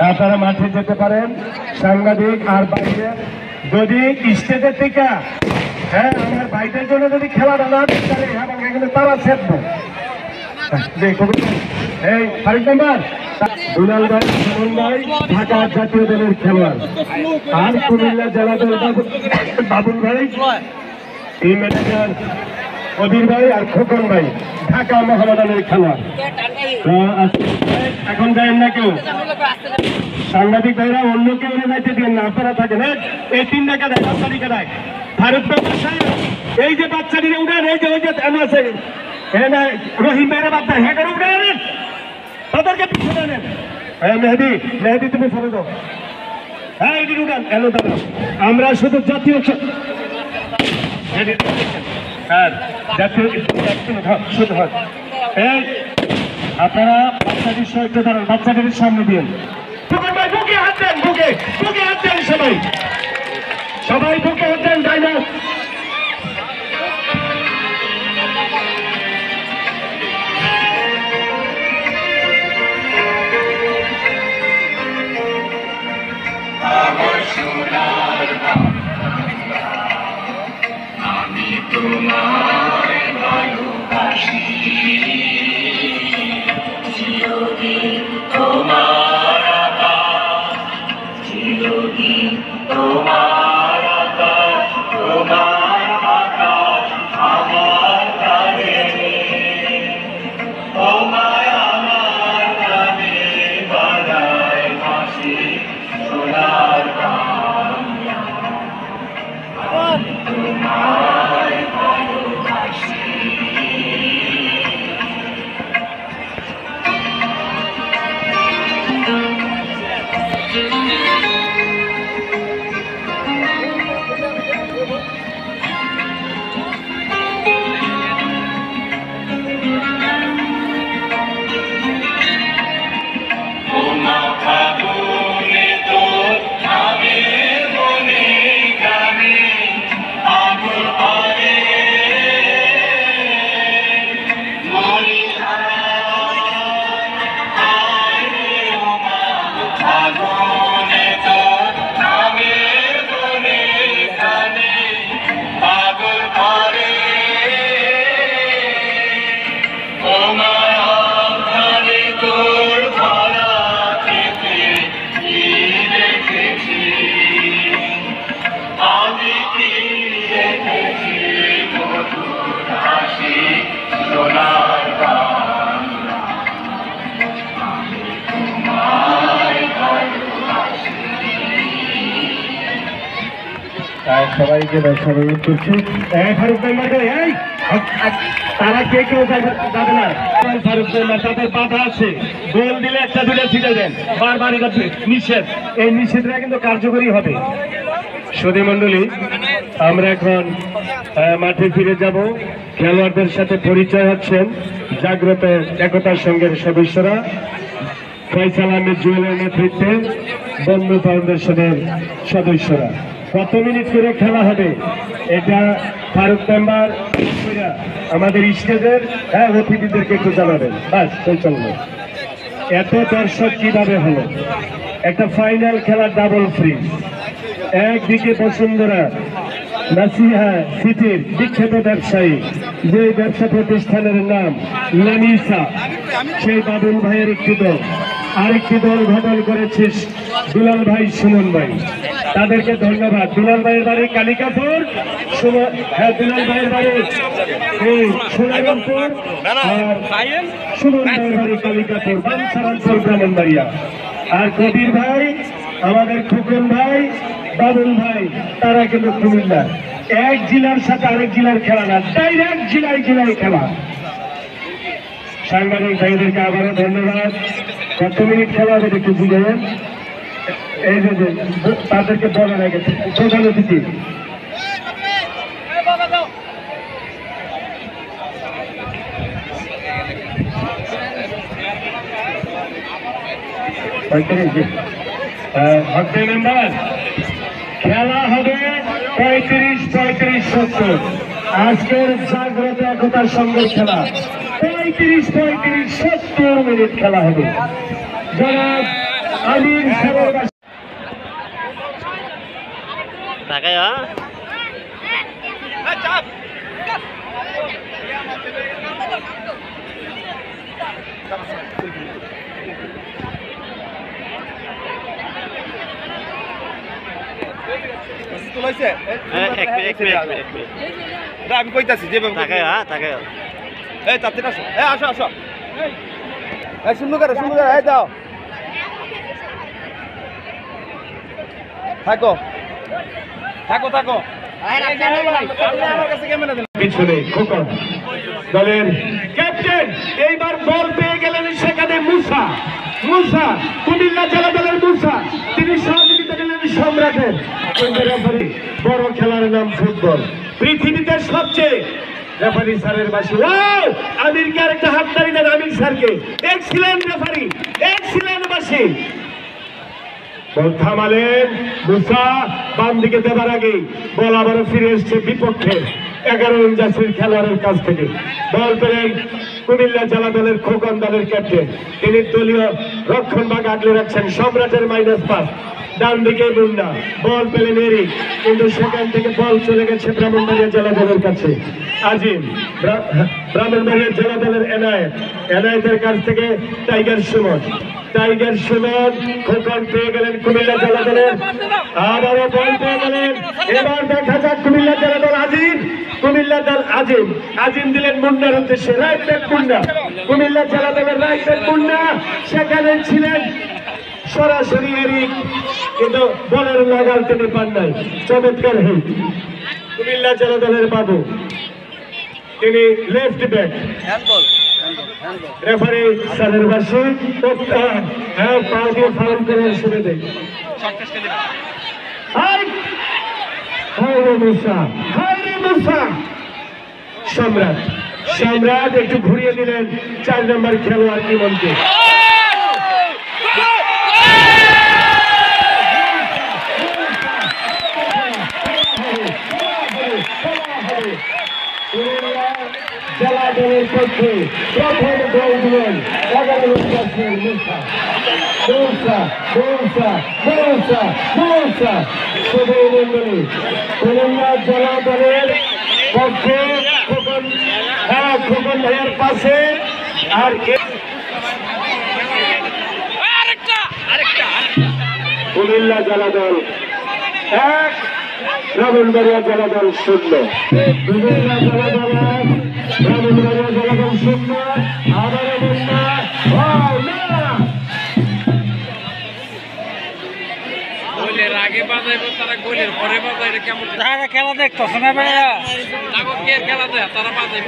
আপনারা মাঠে যেতে পারেন। সাংবাদিক আর বাইরে যদি স্টেজের থেকে হ্যাঁ আমার ভাইদের জন্য যদি খেলাটা না দিতে পারে এবং এখানে তারা ছেড়বো এই ফারিক মেম্বার দুলাল ভাই সুমন ভাই ঢাকা জাতীয় দলের খেলোয়াড় আর কুমিল্লা জেলা দল বাবুল ভাই টিম ম্যানেজার কবির ভাই আর খোকন ভাই ঢাকা মহামেডানের খেলোয়াড়। এখন যাবেন না কেউ সাংবাদিক ভাইরা অন্য কেউ যাইতে দিন না, আপনারা থাকেন। এই 3 টাকা দেয় 10 তারিখে দেয় ফারুক মেম্বার সাহেব এই যে বাচ্চাটি উঠান এই যে ওই যে আছে রহিম ভাইরা বাচ্চা হ্যাঁ করে উঠে আনেন তাদেরকে পিছনে আনেন। হ্যাঁ মেহেদি মেহেদি তুমি সরে যাও। হ্যাঁ এটি উঠান এলো দাদা আমরা শুধু জাতীয় হ্যাঁ জাতীয় শুধু হয় এই আপনারা বাচ্চাটির সহ একটু দাঁড়ান বাচ্চাটির সামনে দিন বুকে হাত দেন বুকে বুকে হাত দেন সবাই সবাই বুকে হাত দেন তাই না আমি তোমায় ভালোবাসি চিরদিন তোমার আকাশ চিরদিন তোমার আকাশ তোমার আকাশ আমার প্রাণে তোমায় আমার প্রাণে বাজায় হাসি সোনার গান তোমায় ভালোবাসি সবাইকে দর্শন করছি ফারুক মেম্বারকে এই তারা কে কেউ যাবে না ফারুক মেম্বার তাদের বাধা আছে গোল দিলে একটা দুটো ছিটে দেন বারবার এটা নিষেধ এই নিষেধটা কিন্তু কার্যকরী হবে। সুধী মন্ডলী আমরা এখন মাঠে ফিরে যাব খেলোয়াড়দের সাথে পরিচয় হচ্ছেন জাগ্রত একতা সংঘের সদস্যরা ফয়সাল আহমেদ জুয়েলের নেতৃত্বে বন্ধু ফাউন্ডেশনের সদস্যরা। কত মিনিট করে খেলা হবে এটা ফারুক মেম্বার আমাদের স্টেজের অতিথিদেরকে একটু জানাবেন। বাস চলবে এত দর্শক কিভাবে হলো একটা ফাইনাল খেলা ডাবল ফ্রি একদিকে বসুন্ধরা নাসিহা সিটির বিখ্যাত ব্যবসায়ী যে ব্যবসা প্রতিষ্ঠানের নাম লামিসা সেই বাবুল ভাইয়ের একটি দল আরেকটি দল ঘটন করেছে দুলাল ভাই সুমন ভাই তাদেরকে ধন্যবাদ। দুলাল ভাইয়ের বাড়ি কালিকাপুর হ্যাঁ দুলাল ভাইয়ের বাড়ি সোনারপুর আর সুমন ভাইয়ের বাড়ি কালিকাপুর বাঞ্ছারামপুর ব্রাহ্মণবাড়িয়া আর কবির ভাই আমাদের খোকন ভাই বাবুল ভাই তারা কিন্তু কুমিল্লা এক জেলার সাথে আরেক জেলার খেলা না ডাইরেক্ট জেলায় জেলায় খেলা। সাংবাদিক ভাইদেরকে আবারও ধন্যবাদ। কত মিনিট খেলা হবে একটু বুঝাবেন এই যে তাদেরকে বলা গেছে প্রধান অতিথি মেম্বার খেলা হবে 35-35-70 আজকের জাগ্রত একতার সঙ্গে খেলা 35-35-70 মিনিট খেলা হবে। যারা আমির সাহেবের বাসী ঢাকায় আমি কইতাছি যে ঢাকায় ঢাকায় এই তাতে আসো আসো আসো এই সুন্দর করে এই দাও থাকো থাকো থাকো পিছনে খোকন দলের ক্যাপ্টেন এইবার বল পেয়ে গেলেন সেখানে মুসা মুসা কুমিল্লা জেলা দলের মুসা তিনি সহযোগিতা দিলেন সম্রাটের বড় খেলার নাম ফুটবল পৃথিবীতে সবচেয়ে রেফারি স্যারের বাসী আমিরকে আরেকটা হাততালি দেন আমির স্যারকে এক্সিলেন্ট রেফারি এক্সিলেন্ট বাসী বল থামালেন মুসা বাম দিকে দেবার আগে বল আবারও ফিরে এসছে বিপক্ষে 11 ইঞ্চাসের খেলোয়াড়ের কাছ থেকে বল পেলেন কুমিল্লা জেলা দলের খোকন দলের ক্যাপ্টেন তিনি দলীয় রক্ষণভাগ আগলে রাখছেন সম্রাটের -5 ডান দিকে মুন্না বল পেলেন এরিক কিন্তু সেখান থেকে বল চলে গেছে ব্রাহ্মণবাড়িয়া জেলা দলের কাছে আজিম ব্রাহ্মণবাড়িয়া জেলা দলের এনায়েতের কাছ থেকে টাইগার সুমন খোকন পেয়ে গেলেন কুমিল্লা জেলা দলের আবারও বল পেয়ে গেলেন এবার দেখা যাক কুমিল্লা জেলা দল আজিম দিলেন মুন্নার উদ্দেশ্যে রাইট ব্যাক মুন্না কুমিল্লা জেলা দলের রাইট ব্যাক মুন্না সেখানে ছিলেন সরাসরি এরিক কিন্তু বলের লাগাল তিনি পান নাই চমৎকার হিট কুমিল্লা জেলা দলের বাবু তিনি লেফট ব্যাক রেফারি স্যারের বাসী হ্যাঁ পা দিয়ে ফাউল করে শুনে দেয় সম্রাট একটু ঘুরিয়ে দিলেন 4 নম্বর খেলোয়াড় ইমনকে জেলা দলের পক্ষে প্রথম গোল দিলেন 11 ইঞ্চাসের মুসা শুভমন্ডলী কুমিল্লা জেলা দলের পক্ষে খোকন ভাইয়ের পাশে আর কুমিল্লা জেলা দল 1 ব্রাহ্মণবাড়িয়া জেলা দল 0 কুমিল্লা জেলা দল 1 ব্রাহ্মণবাড়িয়া জেলা দল 0 আবারও মুন্না গোলের আগে বাজাইব তারা গোলের পরে বাজাইলে কেমন তারা খেলা দেখতো শোনা ভাইয়া কে খেলা দেয় তারা বাজাইব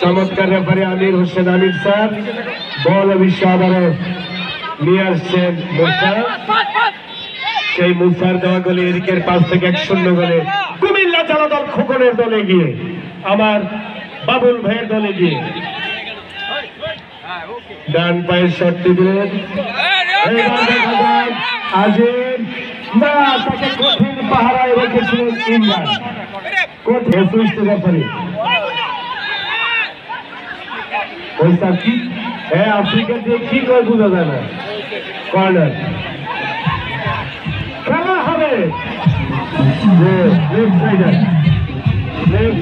চমৎকার রেফারি আমির হোসেন আমির স্যার বল অবশ্য আবারও নিয়ে আসছেন মুসা সেই মুসার দেওয়া গোলে এরিকের পাশ থেকে 1-0 গোলে কুমিল্লা জেলা দল খোকনের দলে গিয়ে আমার বাবুল ভাইয়ের দলে গিয়ে ডান পায়ের শটটি দিলেন আজিম না তাকে কঠিন পাহারায় রেখেছিলেন ইমরান কঠিন সুস্থ রেফারি ওইসব কি হ্যাঁ আফ্রিকা দিয়ে কি করে বোঝা যায় না কর্নার খেলা হবে লেফট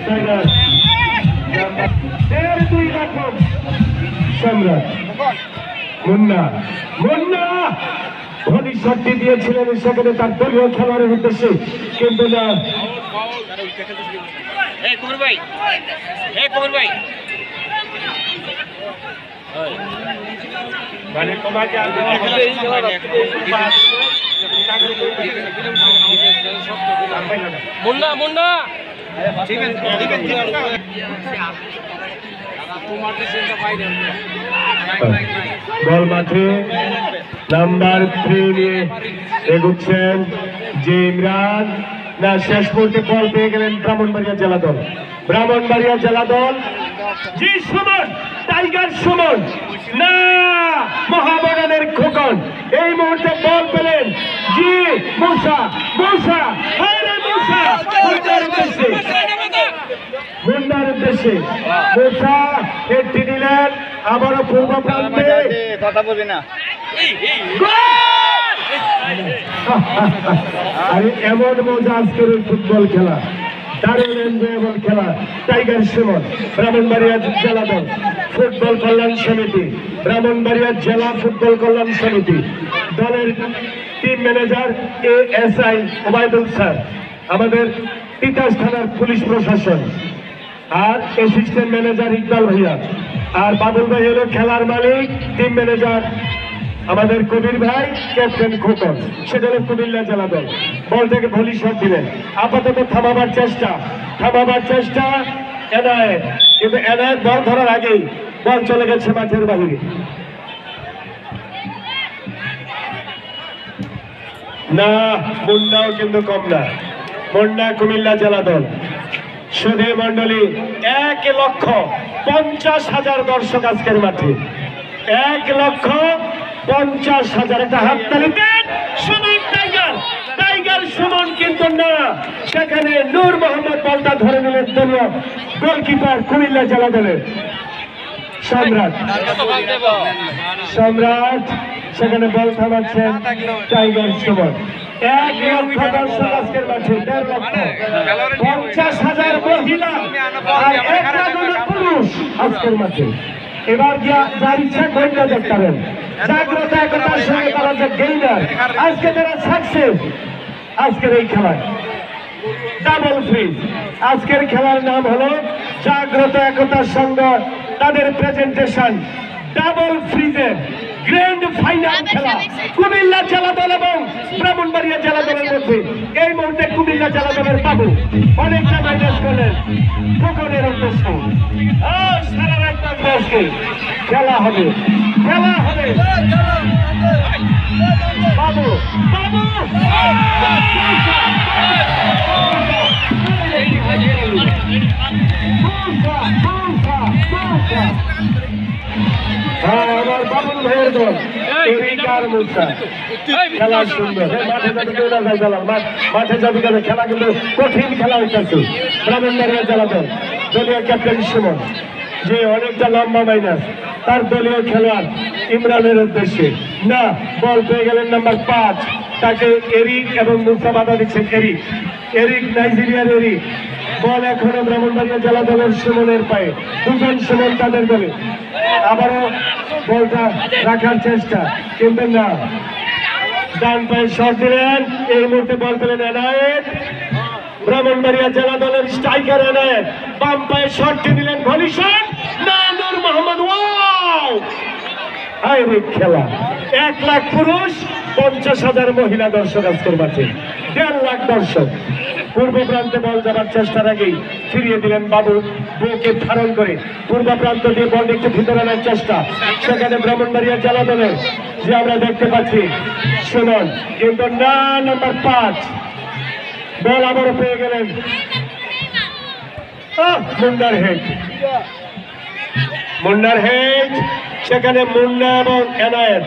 সাইডার এর 2 রকম সম্রাট মুন্না ধনী শটটি দিয়েছিলেন সেখানে তার দলীয় খেলোয়াড়ের উদ্দেশ্যে কিন্তু না মানে মুন্না বল মাঠে নাম্বার 3 নিয়ে এগুচ্ছেন যে ইমরান না শেষ মুহূর্তে বল পেয়ে গেলেন ব্রাহ্মণবাড়িয়া জেলা দল জি সুমন টাইগার সুমন না মহাবনের খোকন এই মুহূর্তে বল পেলেন জি মুসা মুসা আরে মুসা মুন্নার উদ্দেশ্যে মুসা একটি দিলেন আবারও পূর্ব প্রান্তে কথা বলি না আরে এমন মজা আজকের ফুটবল খেলা দারুণ এনজয়েবল খেলা টাইগার সুমন ব্রাহ্মণবাড়িয়া জেলা দল ফুটবল কল্যাণ সমিতি ব্রাহ্মণবাড়িয়া জেলা ফুটবল কল্যাণ সমিতি দলের team manager ASI Obaidul sir আমাদের তিতাস থানার পুলিশ প্রশাসন আর অ্যাসিস্ট্যান্ট ম্যানেজার ইকবাল ভাইয়া আর বাবুল ভাই হলো খেলার মালিক টিম ম্যানেজার আমাদের কবির ভাই ক্যাপ্টেন খোকন সেটা হলো কুমিল্লা জেলা দল বল থেকে ভলি শট দিলেন আপাতত থামাবার চেষ্টা এনায়েত কিন্তু এনায়েত বল ধরার আগেই বল চলে গেছে মাঠের বাহিরে না মুন্নাও কিন্তু কম না মুন্না কুমিল্লা জেলা দল সুধী মন্ডলী 1,50,000 দর্শক আজকের মাঠে 1,50,000 একটা হাততালি দেন সুমন টাইগার সুমন কিন্তু না সেখানে নূর মোহাম্মদ বলটা ধরে নিলেন দলীয় গোলকিপার কুমিল্লা জেলা দলের সম্রাট সেখানে বল থামাচ্ছেন টাইগার সুমন 1,00,000 দর্শক আজকের মাঠে 1,50,000 মহিলা আর 1,000 পুরুষ আজকের মাঠে এবার যার ইচ্ছা গণ্য দেখতে পারেন জাগ্রত একতার সঙ্গে তারা যে গেইনার আজকে তারা সাকসেস আজকের এই খেলায় ডাবল ফ্রিজ আজকের খেলার নাম হলো জাগ্রত একতার সঙ্গে তাদের প্রেজেন্টেশন ডাবল ফ্রিজের গ্র্যান্ড ফাইনাল খেলা কুমিল্লা জেলা দল এবং ব্রাহ্মণবাড়িয়া জেলা দলের মধ্যে এই মুহূর্তে কুমিল্লা জেলা দলের বাবু অনেকটা মাইনাস করলেন খোকনের উদ্দেশ্যে সারা রাত খেলা হবে বাবু বাবু আমার বাবুল ভাইয়ের দল খেলা সুন্দর মাঠে যাবে খেলা কিন্তু কঠিন খেলা হইতেছে ব্রাহ্মণবাড়িয়া জেলা দল দলীয় ক্যাপ্টেন সুমন যে অনেকটা লম্বা মাইনাস তার দলীয় খেলোয়াড় ইমরানের উদ্দেশ্যে না বল পেয়ে গেলেন নাম্বার 5 তাকে এরিক এবং মুসা বাধা দিচ্ছেন এরিক নাইজেরিয়ার এরিক বল এখনো ব্রাহ্মণবাড়িয়া জেলা দলের সুমনের পায়ে দুজন সুমন তাদের দলে আবারও বলটা রাখার চেষ্টা কিন্তু না ডান পায়ে শট দিলেন এই মুহূর্তে বল পেলেন এনায়েত ব্রাহ্মণবাড়িয়া জেলা দলের স্ট্রাইকার এনায়েত বাম পায়ে শটটি দিলেন ভলি শট না নূর মোহাম্মদ ওয়াও হাইরে খেলা 1,00,000 পুরুষ 50,000 মহিলা দর্শক আজকের মাঠে 1,50,000 দর্শক পূর্ব প্রান্তে বল যাবার চেষ্টার আগেই ফিরিয়ে দিলেন বাবু বুকে ধারণ করে পূর্ব প্রান্ত দিয়ে বল একটু ভিতরে আনার চেষ্টা সেখানে ব্রাহ্মণবাড়িয়া জেলা দলের যে আমরা দেখতে পাচ্ছি সুমন কিন্তু না নাম্বার 5 বল আবারও পেয়ে গেলেন মুন্নার হেড সেখানে মুন্না এবং এনায়েত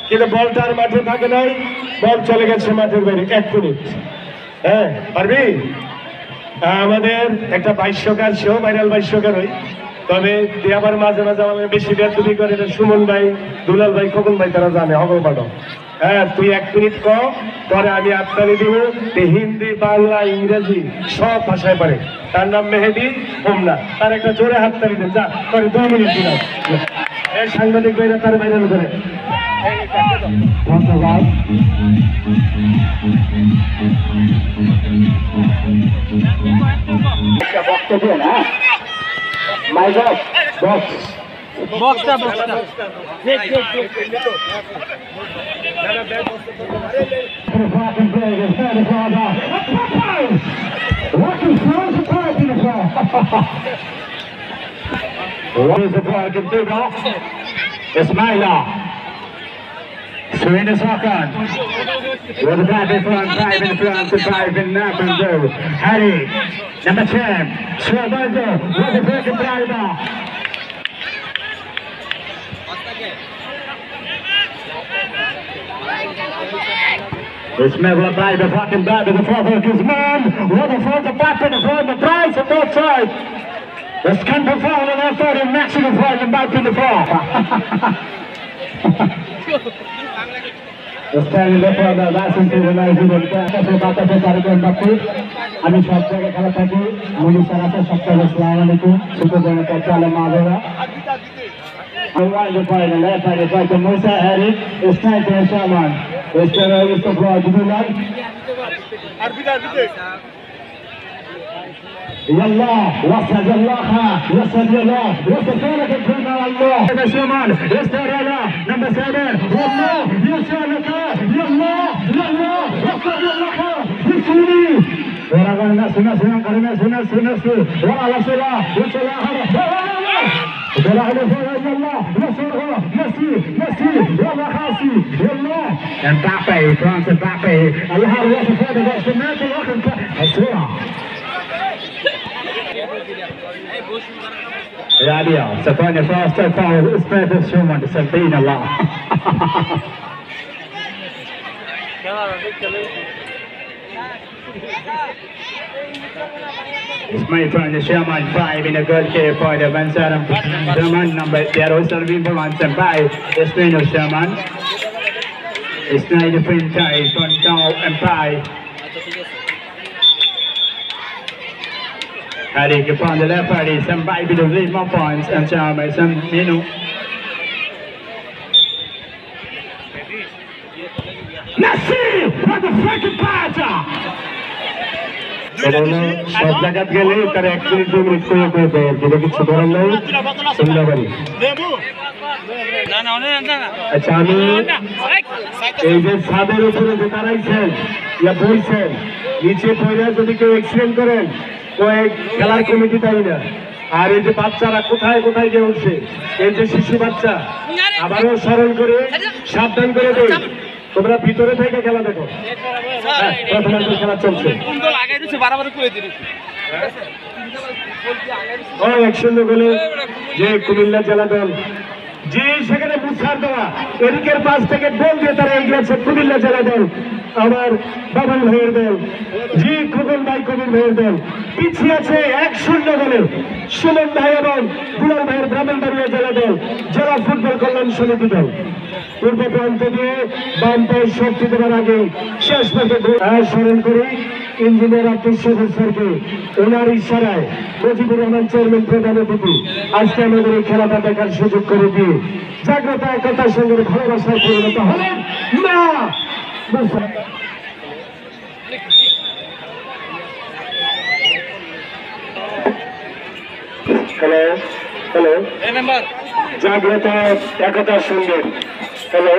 কিন্তু বলটার মাঠে থাকে নাই বল চলে গেছে মাঠের বাইরে 1 মিনিট হ্যাঁ পারবি আমাদের একটা ভাষ্যকার সেও ভাইরাল ভাষ্যকার হই তবে আবার মাঝে মাঝে আমাদের বেশি বেদবি করে সুমন ভাই দুলাল ভাই খোকন ভাই তারা জানে হগল পাঠক হ্যাঁ তুই 1 মিনিট কর পরে আমি আপনারে দিব হিন্দি বাংলা ইংরেজি সব ভাষায় পারে তার নাম মেহেদি হোমনা তার একটা জোরে হাততালি দেন যা পরে 2 মিনিট দিলাম এই সাংবাদিক ভাইরা তার ভাইরাল করে ধন্যবাদ বক্তব্য না মাই বক্সটা Ismaila Swing is Hakan with the back in front, 5 in front, 5 in up and go. Harry, number 10, Swabajo with the break and driver. Ismail will apply the fucking bat to the fourth of his man. What the fourth, the bat to the fourth, the price on both sides. The scan for foul and after the maximum foul and back to the floor. The stand in the for the license to realize it and the Bata for Paragon Baku. আমি সব জায়গায় খেলা থাকি মুনি সারাতে সপ্তাহে আসসালামু আলাইকুম সুতরাং কাচালা মাধরা the final left side by the Musa Eric is trying to Shaman is the floor to the line يلا وصل الله وصل الله وصل فارق الكلمة الله هذا شمال يستر الله نمبر 7 والله يسألك يلا يلا وصل الله يسوني ورغم الناس قرنا ناس وعلى صلاة وصلاة ولا على فوق الله نصره ميسي يلا خاصي يلا امبابي فرانس امبابي الله يوفق هذا الشمال الوقت السرعة Rabia, Safania faster foul, Ismail Shuman, Sabine Allah. Ismail trying to Shaman 5 in a goal kick for the Vansaram. Shaman number 0, serving for Vansaram 5, Ismail Shaman. Ismail the print tie from Tao and 5. Harry upon the left party, some Bible to lead more points and Shaman some Minu. Nasir, what the freaking patter! সব জায়গায় গেলে তার 1 minute 2 minute করে দেয় যেটা কিছু করার নেই সুন্দরবাড়ি আচ্ছা আমি এই যে ছাদের উপরে যে দাঁড়াইছেন ইয়া বলছেন নিচে পড়ে যদি কেউ অ্যাক্সিডেন্ট করেন তো এই খেলার কমিটি তাই না আর এই যে বাচ্চারা কোথায় কোথায় যে উঠছে এই যে শিশু বাচ্চা আবারও স্মরণ করে সাবধান করে দেয় তোমরা ভিতরে থেকে খেলা দেখো প্রথমার্ধের খেলা চলছে ও 1-0 গোলে যে কুমিল্লা জেলা দল যে সেখানে মুসার দেওয়া এদিকের পাশ থেকে গোল দিয়ে তারা এগিয়েছে কুমিল্লা জেলা দল আমার বাবুল ভাইয়ের দল জি খোকন ভাই কবির ভাইয়ের দল পিছিয়ে আছে 1-0 গোলে সুমন ভাই এবং দুলাল ভাইয়ের ব্রাহ্মণবাড়িয়া জেলা দল জেলা ফুটবল কল্যাণ সমিতি দল পূর্ব প্রান্ত দিয়ে বাম পায়ের শক্তি দেওয়ার আগে শেষ পর্যন্ত স্মরণ করি ইঞ্জিনিয়ার আব্দুল শহীদ স্যারকে ওনার ইশারায় মুজিবুর রহমান চেয়ারম্যান প্রধান অতিথি আজকে আমাদের এই খেলাটা দেখার সুযোগ করে দিয়ে জাগ্রত একতার সঙ্গে ভালোবাসায় পরিণত হলেন না হ্যালো হ্যালো জাগ্রত একতার সঙ্গে হ্যালো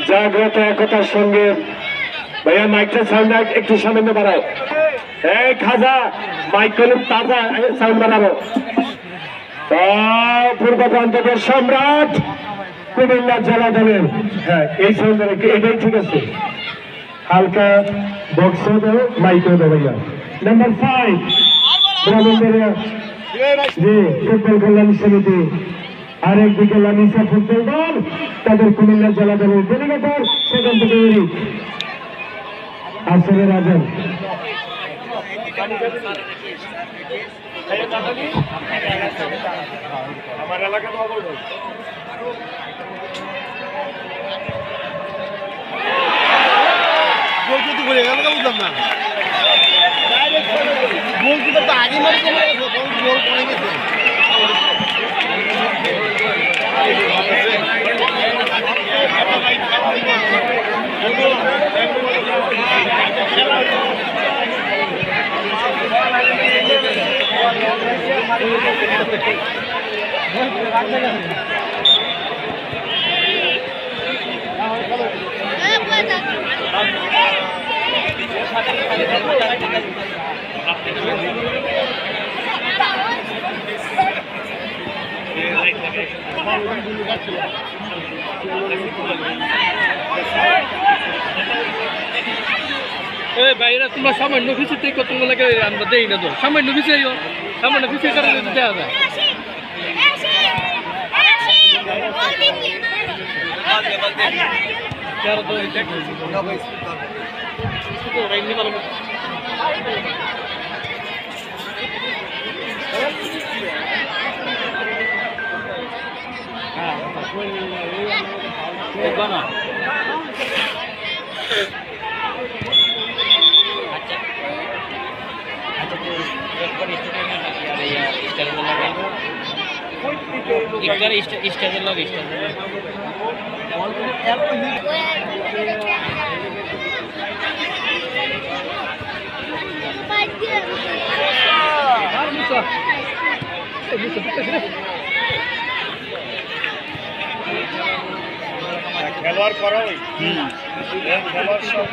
জাগ্রত একতার সঙ্গে ভাইয়া মাইকটা সাউন্ড একটু সামান্য বাড়াও এই খাজা মাইক কলম তাজা সাউন্ড বাড়াবো পূর্ব প্রান্তের সম্রাট কুমিল্লা জেলা দলের হ্যাঁ এই সাউন্ড এটাই ঠিক আছে হালকা বক্সও দাও মাইকও দাও ভাইয়া নাম্বার 5 ব্রাহ্মণবাড়িয়া জি ফুটবল কল্যাণ সমিতি আরেকদিকে লামিসা ফুটবল দল তাদের কুমিল্লা জেলা দলের ডেলিগেটর সেখান থেকে আসলে রাজন আমার এলাকা বুঝলাম না গোল কিন্তু আগে মারি গোল করে গেছে বাইরে তোমরা সামান্য কিছু থেকে তোমরা লাগে আমরা দেই না তো সামান্য কিছু সামান্য কিছু কারণে দেওয়া যায় খেলোয়াড় করা ওই খেলোয়াড় সব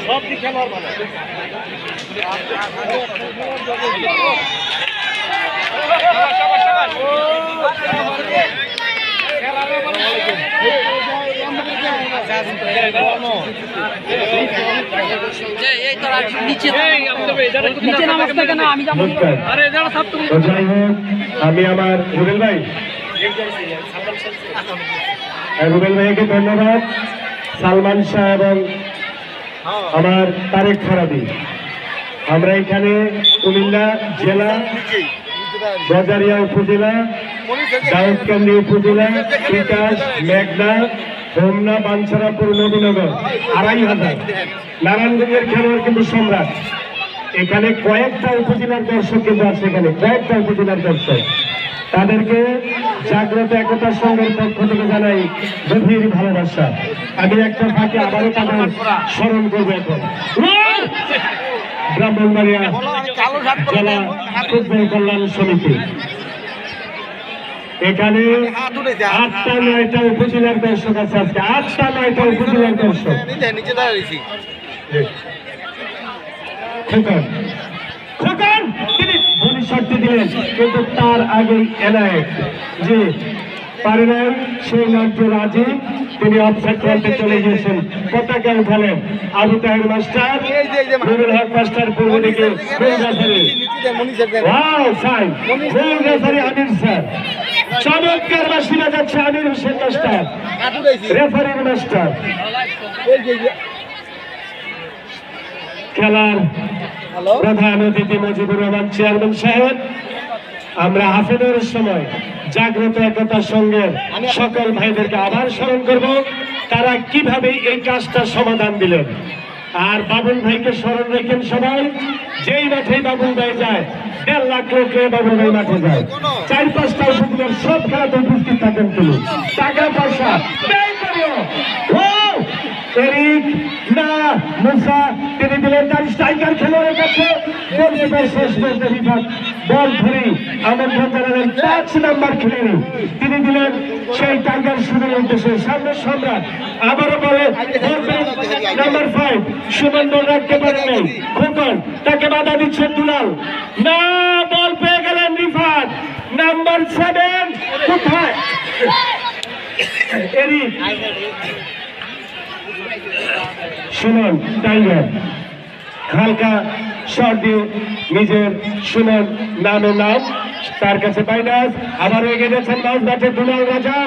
সব দিক খেলোয়াড় ভালো আমি আমার রুবেল ভাই রুবেল ভাইকে ধন্যবাদ, সালমান শাহ এবং আমার তারেক ফরাদি। আমরা এখানে কুমিল্লা জেলা গজারিয়া উপজেলা, দাউদকান্দি উপজেলা, বিকাশ, মেঘনা, হোমনা, বাঞ্ছারাপুর, নবীনগর 2500 নারায়ণগঞ্জের খেলোয়াড় কিন্তু সম্রাট। এখানে কয়েকটা উপজেলার দর্শক কিন্তু আছে, এখানে কয়েকটা উপজেলার দর্শক। তাদেরকে জাগ্রত একতা সংঘের পক্ষ থেকে জানাই গভীর ভালোবাসা। আমি একটা ফাঁকে আবারও তাদের স্মরণ করবো এখন। ব্রাহ্মণবাড়িয়া জেলা ফুটবল কল্যাণ সমিতি, এখানে 8টা-9টা উপজেলার দর্শক আছে আজকে, 8টা-9টা উপজেলার দর্শক। খোকন খোকন তিনি বলি শর্তে দিলেন, কিন্তু তার আগেই এনায়েত যে পারে নাই, সেই নাট্য রাজি, তিনি অফসাইড করতে চলে গিয়েছেন। পতাকা উঠালেন আবু তাহের মাস্টার, নুরুল হক মাস্টার পূর্ব দিকে, আমির স্যার চমৎকার বাসিরা যাচ্ছে, আমির হোসেন মাস্টার রেফারির মাস্টার। খেলার প্রধান অতিথি মুজিবুর রহমান চেয়ারম্যান সাহেব, আমরা হাফেজের সময় জাগ্রত একতা সংঘের সকল ভাইদেরকে আবার স্মরণ করব, তারা কিভাবে এই কাজটা সমাধান দিলেন। আর বাবুল ভাইকে স্মরণ রেখেন সবাই, যেই মাঠে বাবুল ভাই যায় 1.5 লাখ লোক বাবুল ভাই মাঠে যায়, 4-5টা উপজেলার সব খেলাতে উপস্থিত থাকেন তিনি। টাকা পয়সা ব্যয় করিও এরিক না মুসা তিনি দিলেন তার স্ট্রাইকার খেলোয়াড়ের কাছে, শেষ বলতে বিভাগ বল ধরে আমন্ত্রণ জানালেন 5 নাম্বার খেলোয়াড়, তিনি দিলেন সেই টাইগার শুরুর উদ্দেশ্যে। সামনে সম্রাট আবারও বলে নাম্বার 5 সুমন বল রাখতে পারেন নাই, খোকন তাকে বাধা দিচ্ছে দুলাল, না বল পেয়ে গেলেন রিফাত। নাম্বার 7 কোথায় এরিক, সুমন টাইগার হালকা শট দিয়ে নিজের সুমন নামের নাম তার কাছে বাইনাস। আবার এগিয়ে যাচ্ছেন মাঝ মাঠে দুলাল রাজা,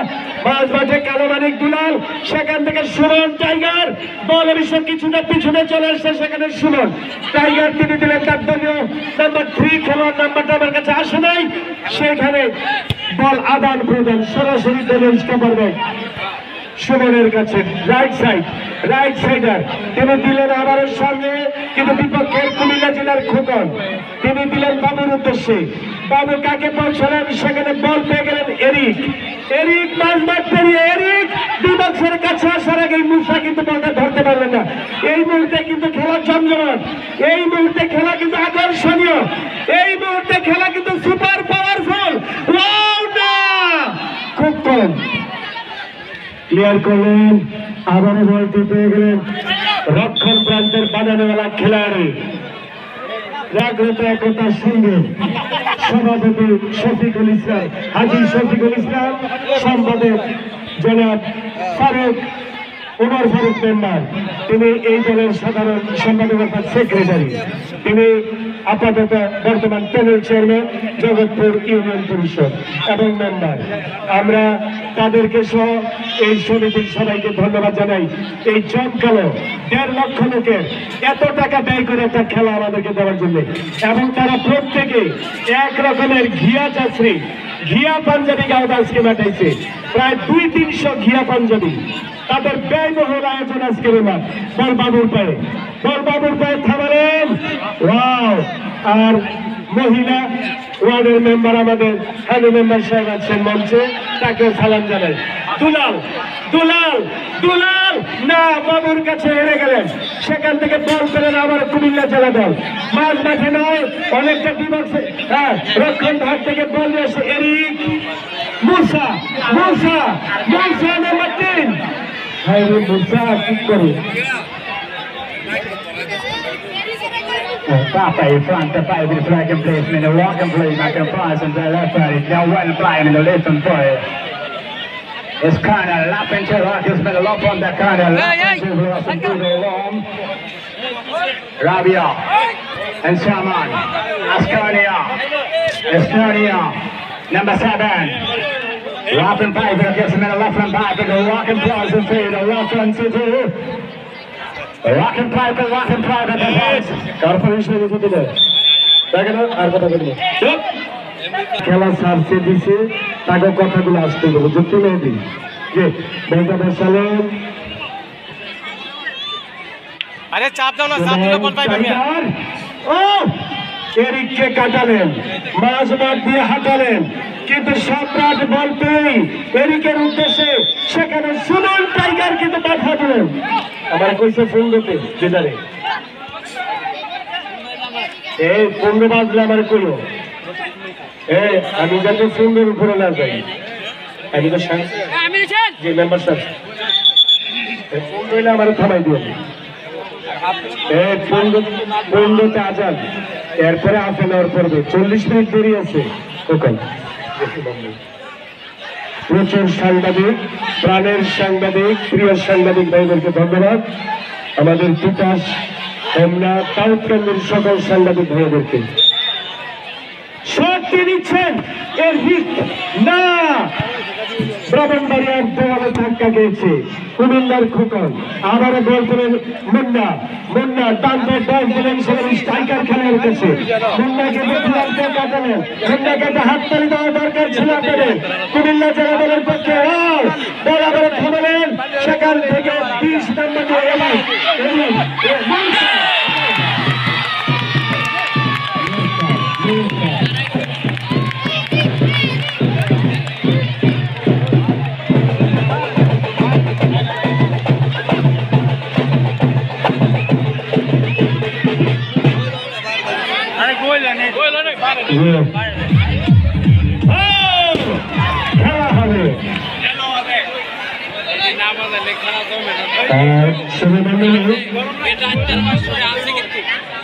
মাঝ মাঠে কালো মানিক দুলাল, সেখান থেকে সুমন টাইগার বল অবশ্য কিছুটা পিছনে চলে আসছে, সেখানে সুমন টাইগার তিনি দিলেন তার দলীয় নাম্বার 3 খেলোয়াড়, নাম্বারটা আমার কাছে আসে নাই, সেখানে বল আদান প্রদান সরাসরি দলীয় স্টপার ব্যাগ সুমনের কাছে, রাইট সাইডার তিনি দিলেন আবারও সামনে, কিন্তু বিপক্ষের কুমিল্লা জেলার খোকন তিনি দিলেন বাবুর উদ্দেশ্যে। বাবু কাকে পৌঁছালেন, সেখানে বল পেয়ে গেলেন এরিক মাঝমাঠ পেরিয়ে এরিক বিপক্ষের কাছে আসার আগে মুসা কিন্তু বলটা ধরতে পারলেন না। এই মুহূর্তে কিন্তু খেলা জমজমাট, এই মুহূর্তে খেলা কিন্তু আকর্ষণীয়, এই মুহূর্তে খেলা কিন্তু সুপার পাওয়ারফুল। খুব কম ক্লিয়ার করলেন, আবারও বলটি পেয়ে গেলেন রক্ষণ প্রান্তের বানানোওয়ালা খেলোয়াড় জাগ্রত একতা সংঘের সভাপতি শফিকুল ইসলাম, হাজী শফিকুল ইসলাম, সম্পাদক জনাব ফারুক উমর ফারুক মেম্বার, তিনি এই দলের সাধারণ সম্পাদক সেক্রেটারি, তিনি আপাতত বর্তমান প্যানেল চেয়ারম্যান জগৎপুর ইউনিয়ন পরিষদ এবং মেম্বার। আমরা তাদেরকে সহ এই সমিতির সবাইকে ধন্যবাদ জানাই। এই জমকালো 1.5 লক্ষ লোকের এত টাকা ব্যয় করে একটা খেলা আমাদেরকে দেওয়ার জন্য, এবং তারা প্রত্যেকে এক রকমের ঘিয়া চাষরি ঘিয়া পাঞ্জাবি গাওয়া আজকে মাঠাইছে, প্রায় 200-300 ঘিয়া পাঞ্জাবি। তাদের ব্যয়বহুল আয়োজন আজকের মাঠ বলবাবুর পায়ে থামালেন। ওয়াও! আর মহিলা ওয়ার্ডের মেম্বার আমাদের হ্যালো মেম্বার সাহেব আছেন মঞ্চে, তাকেও সালাম জানাই। দুলাল না বাবুর কাছে হেরে গেলেন, সেখান থেকে বল পেলেন আবার কুমিল্লা জেলা দল। মাঝ মাঠে নয়, অনেকটা বিপক্ষে রক্ষণ ভাগ থেকে বল এসে এরিক মুসা নাম্বার 3। হাই রে মুসা, কি করে Papa in front, the five with the flag and placement, the walk and play, back and pass, and the left side is now well flying in the left and play. It's kind of lapping to rock, it's been a lot on that kind of lapping to rock and do the long. Rabia and Shaman, Estonia, number 7. Lapping five, gets him in the left and back, and the walk and pass, and say the left and two. Rock and private at the house. Corporation দিলে দেখেন আর কথা বলবো, খেলা সারছে দিছে, তাকে কথাগুলো আসতে দেবো যুক্তি নেই দিন যে বলতে সালেন। আরে চাপ দাও না, চাপ দিলে বল পাইবেন না। ও এরিককে কাটালেন, মাঝ মাঠ দিয়ে হাঁটালেন, কিন্তু সম্রাট বল পেয়ে এরিকের উদ্দেশ্যে সেখানে সুনীল টাইগার কিন্তু বাধা দিলেন। আমার কইছে সুন্দরতে যেদারে এই 15 বাজলে আমার কইও, আমি যাতে সুন্দর উপরে না যাই, আমি তো যে মেম্বার সাহেব আমার থামাই দিও। 15তে আজান, এরপরে হাফ এন আওয়ার পড়বে, 40 মিনিট দেরি আছে। কখন প্রচুর সাংবাদিক, প্রাণের সাংবাদিক, প্রিয় সাংবাদিক ভাইদেরকে ধন্যবাদ। আমাদের তিতাস, হোমনা, সাউথ কেন্দ্রের সকল সাংবাদিক ভাইদেরকে শক্তি দিচ্ছেন। এর হিট না ব্রাহ্মণবাড়িয়ার দেওয়ালে ধাক্কা গিয়েছে কুমিল্লার খোকন, আবারও বল পেলেন মুন্না ডান ব্যাট বল পেলেন, সেখানে স্ট্রাইকার খেলার কাছে মুন্নাকে দেখলামকে কাটালেন, মুন্নাকে একটা হাততালি দেওয়া দরকার ছিল আপনাদের। কুমিল্লা জেলা দলের পক্ষে বল আবারও থামালেন, সেখান থেকে 20 নম্বর খেলা হবে।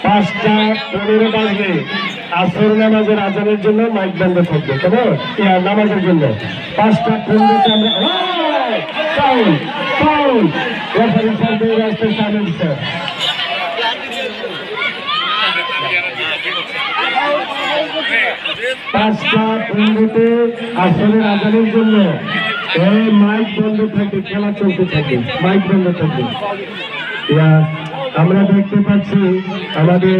পাঁচটা 15 বাজবে, আসর নামাজের আজানের জন্য মাইক বন্ধ থাকবে, কেমন নামাজের জন্য। 5টা 15-তে আমরা ফাউল রেফারি সাহেব রাস্তায় সামিল স্যার। 5টা 15-তে আসরের আজানের জন্য এই মাইক বন্ধ থাকে, খেলা চলতে থাকে, মাইক বন্ধ থাকে। আমরা দেখতে পাচ্ছি আমাদের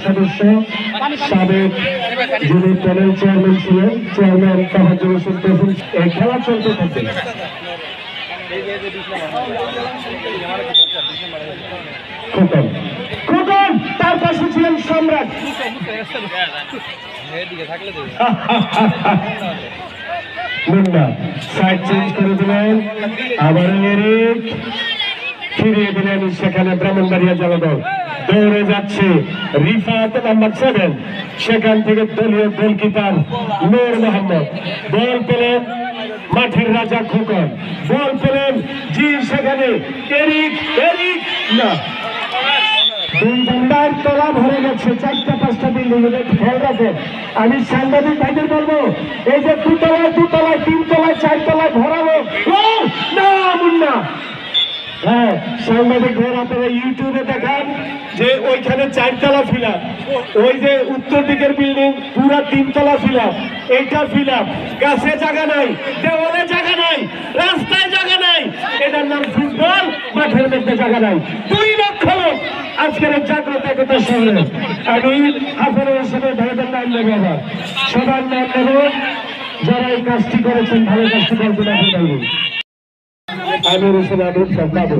সদস্য সাবেক যিনি প্যানেল চেয়ারম্যান ছিলেন, চেয়ারম্যান তাহাজুল হোসেন তহসিল। এই খেলা চলতে থাকে। খোকন তার পাশে ছিলেন সম্রাট। মুন্না সাইড চেঞ্জ করে দিলেন, আবার এরিক ফিরিয়ে দিলেন, সেখানে ব্রাহ্মণবাড়িয়া জেলা দল দৌড়ে যাচ্ছে। রিফাত নাম্বার 7, সেখান থেকে দলীয় গোলকিপার নূর মোহাম্মদ বল পেলেন, মাঠের রাজা খোকন বল পেলেন, জি সেখানে এরিক না দুই ঘন্টার তলা ভরে গেছে, 4টা-5টা বিল্ডিং, খেয়াল রাখেন। আমি সাংবাদিক ভাইদের বলবো, এই যে 2তলায় 3তলায় 4তলায় ভরাবো না মুন্না। হ্যাঁ, সাংবাদিক ভাই আপনারা ইউটিউবে দেখান যে ওইখানে 4তলা ফিলাপ, ওই যে উত্তর দিকের বিল্ডিং পুরা 3তলা ফিলাপ, এইটা ফিলাপ, গাছে জায়গা নাই, দেওয়ালে জায়গা নাই, রাস্তায় জায়গা নাই, এটার নাম ফুটবল মাঠের মধ্যে জায়গা নাই। 2 লক্ষ লোক আজকের জাগ্রত একতা শহরে। আমি হাফের হিসেবে ভাইদের নাম নেব, আবার সবার নাম নেব যারা এই কাজটি করেছেন, ভালো কাজটি করেছেন। আমির হোসেন আমির বাবু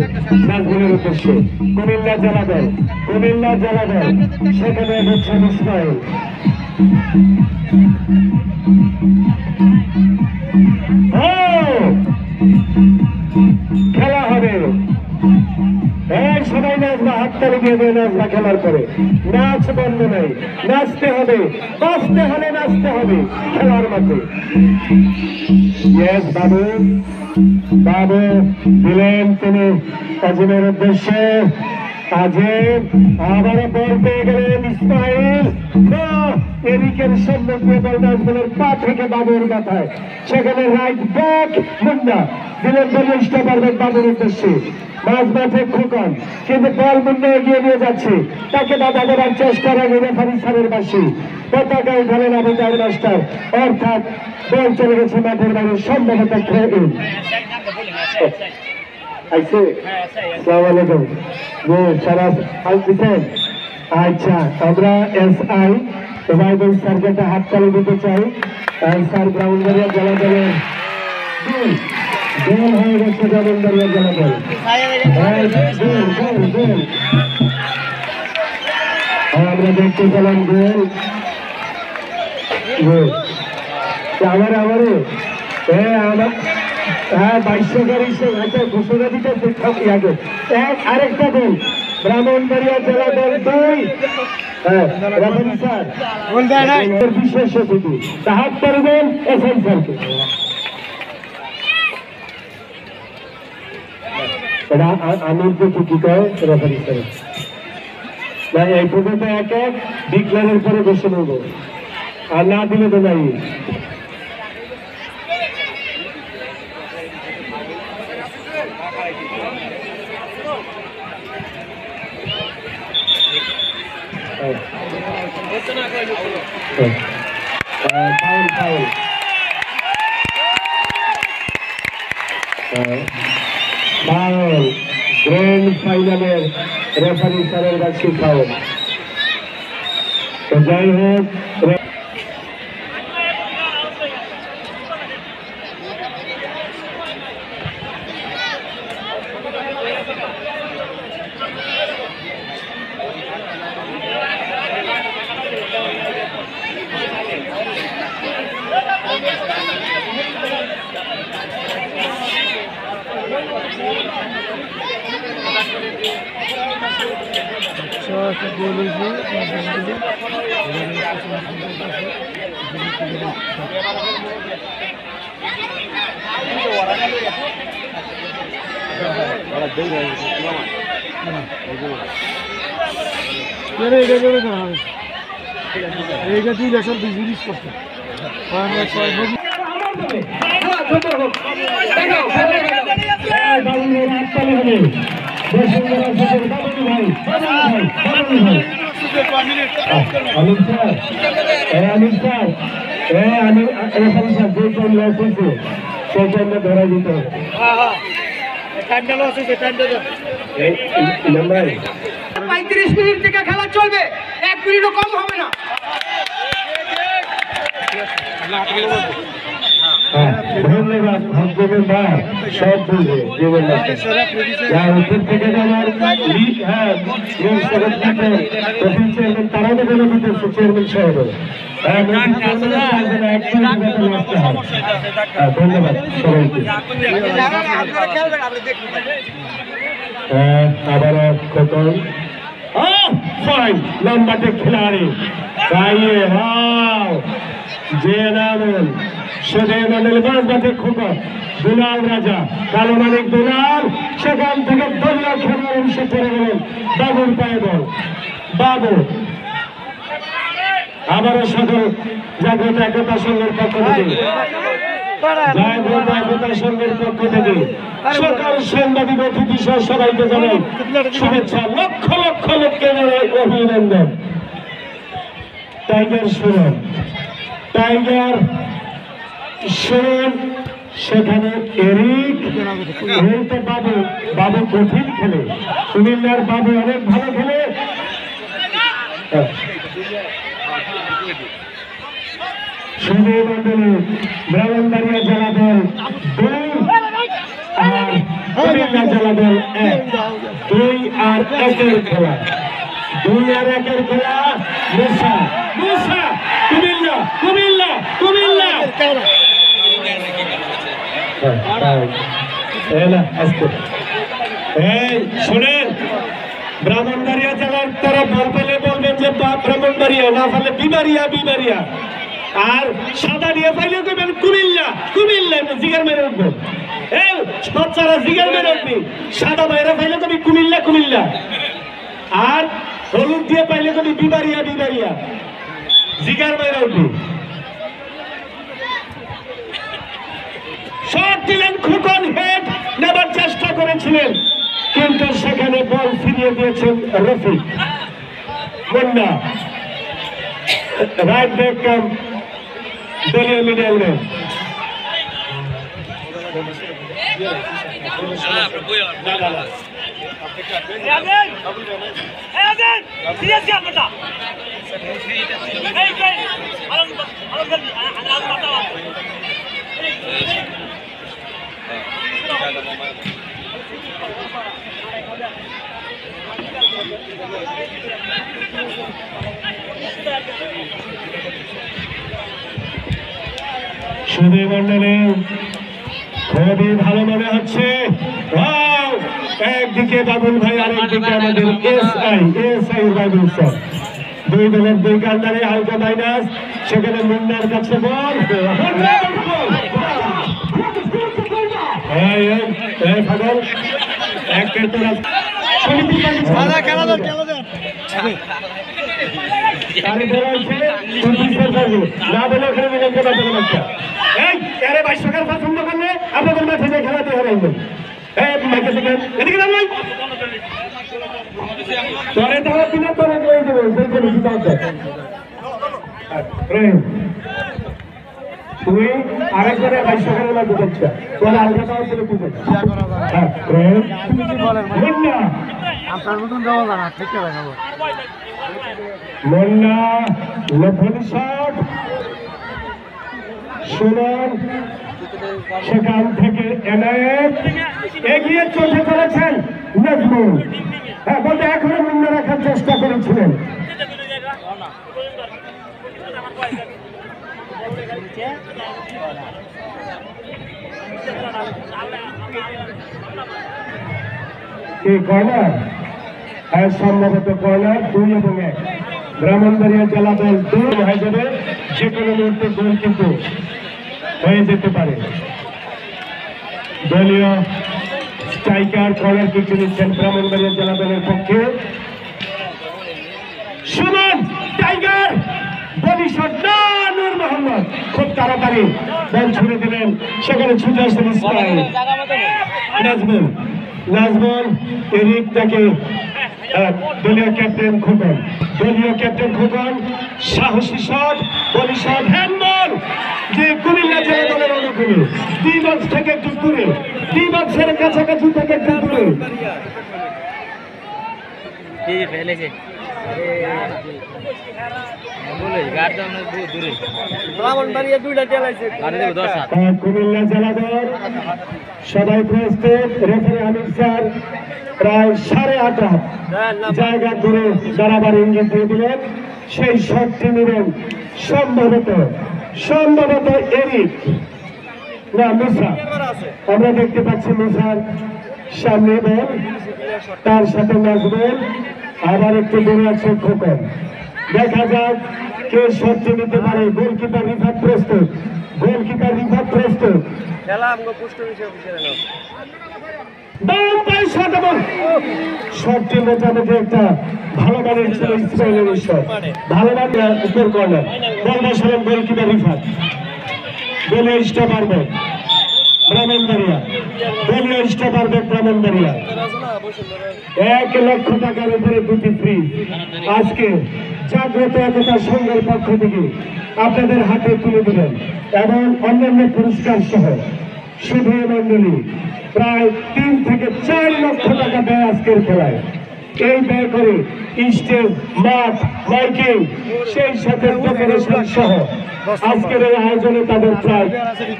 নাজমুলের উদ্দেশ্যে কুমিল্লা জেলা দল, সেখানে হচ্ছেন ইসমাইল। খেলা হবে, সবাই নাচবা, হাততালি দিয়ে দেয় নাচবা। খেলার পরে নাচ বন্ধ নেই, নাচতে হবে, বাঁচতে হলে নাচতে হবে খেলার মাঠে। বাবু বাবু দিলেন তিনি আজিমের উদ্দেশ্যে। আজিম আবারও বল পেয়ে গেলেন ইসমাইল, এদিকের সম্মুখে বল নাজমুলের পা থেকে বাবুর মাথায়, সেখানে রাইট ব্যাক মুন্না দিলেন বলিষ্ঠ পারবেন বাবুর উদ্দেশ্যে। মাঝ মাঠে খোকন, কিন্তু বল মুন্না এগিয়ে নিয়ে যাচ্ছে, তাকে বাধা দেওয়ার চেষ্টা রাখে রেফারি স্যারের পাশে। পতাকা উঠালেন আবুদার মাস্টার, অর্থাৎ বল চলে গেছে মাঠের বাইরে, সম্ভবত খেয়ে আইসে। আসসালামু আলাইকুম, সারা আল দিচ্ছেন। আচ্ছা, আমরা SI ওবায়দুল স্যারকে একটা হাততালি দিতে চাই। স্যার ব্রাহ্মণবাড়িয়া জেলা দলের গোল হয়ে গেছে, ব্রাহ্মণবাড়িয়া জেলা দল আমরা দেখতে পেলাম গোল। আবারও হ্যাঁ 2200 ঘোষণা দিতে আগে আরেকটা গোল, ব্রাহ্মণবাড়িয়া জেলা দল 2। বিশেষ অতিথি হাত করবেন SI স্যারকে। এটা আমির দেখি কি কয় রেফারি স্যার না, এই পর্যন্ত 1-1 ডিক্লারের পরে বসে নেব, আর না দিলে তো নাই। গ্র্যান্ড ফাইনালের রেফারি স্যারের কাছে ফাউল। তো যাই হোক, ধরা দিতে হবে। 35 মিনিট থেকে খেলা চলবে, 1 মিনিটও কম হবে না। ধন্যবাদ ভগবান ভাই, সব বুঝে জীবন উত্তর থেকে আমার তারা তো কোনো দিতেছে চেয়ারম্যান সাহেব। ধন্যবাদ সবাইকে। আবার কখন লম্বাটে খেলাড়ি গাইয়ে যে নামেন সেদে মন্ডল মাঝ মাঠে খোকন, দুলাল রাজা, কালো মানিক দুলাল, সেখান থেকে দলীয় খেলোয়াড় পড়ে গেলেন, বাবুর পায়ে বল, বাবু আবারও সকল জাগ্রত একতা সংঘের পক্ষ থেকে, জাগ্রত একতা সংঘের পক্ষ থেকে সকল সাংবাদিক অতিথি সহ সবাইকে জানাই শুভেচ্ছা, লক্ষ লক্ষ লোককে জানাই অভিনন্দন। টাইগার শুনুন, টাইগার শুনুন, সেখানে এরিক, এই তো বাবু, বাবু কঠিন খেলে, কুমিল্লার বাবু অনেক ভালো খেলে। সুধীর মন্ডলী ব্রাহ্মণবাড়িয়া জেলা দল 2 আর কুমিল্লা জেলা দল 1, 2 আর 1-এর খেলা, 2 আর 1-এর খেলা। মুসা, মুসা, কুমিল্লা, কুমিল্লা, কুমিল্লা। এই শোনেন, ব্রাহ্মণবাড়িয়া জেলার তারা বল পেলে বলবেন যে ব্রাহ্মণবাড়িয়া, না পারলে বিবারিয়া, বিবারিয়া। আর সাদা নিয়ে পাইলে করবেন কুমিল্লা, কুমিল্লা, জিগার মেরে উঠবেন। এই বাচ্চারা জিগার মেরে উঠবি, সাদা বাইরে পাইলে কবি কুমিল্লা, কুমিল্লা। আর হলুদ দিয়ে পাইলে কবি বিবারিয়া, বিবারিয়া, জিগার মেরে উঠবি। শট দিলেন খোকন, হেড নেবার চেষ্টা করেছিলেন, কিন্তু সেখানে বল ফিরিয়ে দিয়েছেন Rafiq Munna, right back come দলীয় মিডলম্যান। সুধীর মন্ডলী খুবই ভালো মনে হচ্ছে। একদিকে বাবুল ভাই, আরেকদিকে আমাদের এসআই বাবুল স্যার, 2 দলের 2 কান্ডারে হালকা মাইনাস। সেখানে মুন্নার কাছে বল, পছন্দ করলে আপনাদের মাঠে যে খেলাতে হারাইবেন। তোরে তারা দিনে তোরে করে দেবে, তুই আরেকজনের 22 টাকার লাগবে দেখছা, তোর আলগা পাওয়ার ছিল তুই আপনার মতন দেওয়া না, ঠিক দেখাবো। মুন্না লফন শট, সুমন সেখান থেকে এনায়েত এগিয়ে চোখে চলেছেন নাজমুল। হ্যাঁ, বলতে এখনো মুন্না রাখার চেষ্টা করেছিলেন। এই কর্নার, হ্যাঁ সম্ভবত কর্নার 2 এবং 1, ব্রাহ্মণবাড়িয়া জেলা দল 2 হয়ে যাবে। যে কোনো মুহূর্তে গোল কিন্তু হয়ে যেতে পারে। দলীয় স্ট্রাইকার কর্নার কিক নিচ্ছেন ব্রাহ্মণবাড়িয়া জেলা দলের পক্ষে সুমন। টাইগার বলিশট না, নূর মোহাম্মদ খুব তাড়াতাড়ি বল ছুড়ে দিলেন, সেখানে ছুটে আসছেন ইসমাইল। নাজমুল, নাজমুল এরিক তাকে দলীয় ক্যাপ্টেন খোকন, দলীয় ক্যাপ্টেন খোকন সাহসী শট, বলি শট, হ্যান্ডবল। যে কুমিল্লা জেলা দলের অনুকূলে ডি বক্স থেকে একটু দূরে, ডি বক্সের কাছাকাছি থেকে একটু দূরে কুমিল্লা জেলা দল সবাই প্রস্তুত। রেফারি আমির স্যার প্রায় 8.5 হাত জায়গা ধরে দাঁড়াবার ইঙ্গিত দিয়ে দিলেন। সেই শটটি নেবেন সম্ভবত এরিক না মুসা। আমরা দেখতে পাচ্ছি মুসার সামনে বল, তার সাথে নাজমুল, আবার একটু দূরে আছে খোকন। দেখা যাক কে শটটি নিতে পারে। গোলকিপার রিফাত প্রস্তুত, গোলকিপার রিফাত প্রস্তুত। বাম পায়ে শট এবং শটটি মোটামুটি একটা ভালো মানের ছিল ইসমাইলের শট, ভালো মানের উপর কর্নার। বল বসালেন গোলকিপার রিফাত, দলীয় স্টপ পারবে ব্রাহ্মণবাড়িয়া, দলীয় স্টপ পারবে ব্রাহ্মণবাড়িয়া। 1 লক্ষ টাকার উপরে 2টি ফ্রি আজকে জাগ্রত একতা সংঘের পক্ষ থেকে আপনাদের হাতে তুলে দিলেন এবং অন্যান্য পুরস্কার সহ শুধু মন্ডলী প্রায় 3 থেকে 4 লক্ষ টাকা ব্যয় আজকের খেলায়। এই ব্যয় করে স্টেজ, মাঠ, মাইকিং, সেই সাথে ডেকোরেশন সহ আজকের এই আয়োজনে তাদের প্রায়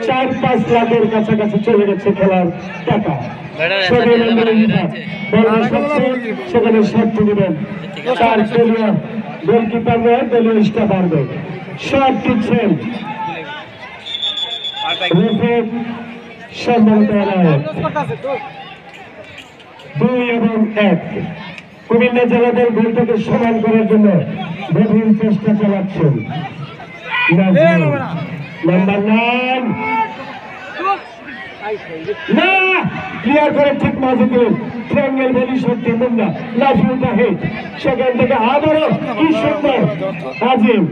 4-5 লাখের কাছাকাছি চলে গেছে খেলার টাকা। সেখানে শট দিবেন 4 দলীয় গোলকিপার নয়, দলীয় স্টাফ পারবে। শট দিচ্ছেন সম্মানিত 2 এবং 1। কুমিল্লা জেলা দল গোলটাকে সমান করার জন্য গভীর চেষ্টা চালাচ্ছেন। নাম্বার 9 না ক্লিয়ার করে ঠিক মাঝে দিলেন ট্রায়াঙ্গেল বলি সত্যি মুন্না লাফিউটা হেড, সেখান থেকে আবারও কি সুন্দর আজিম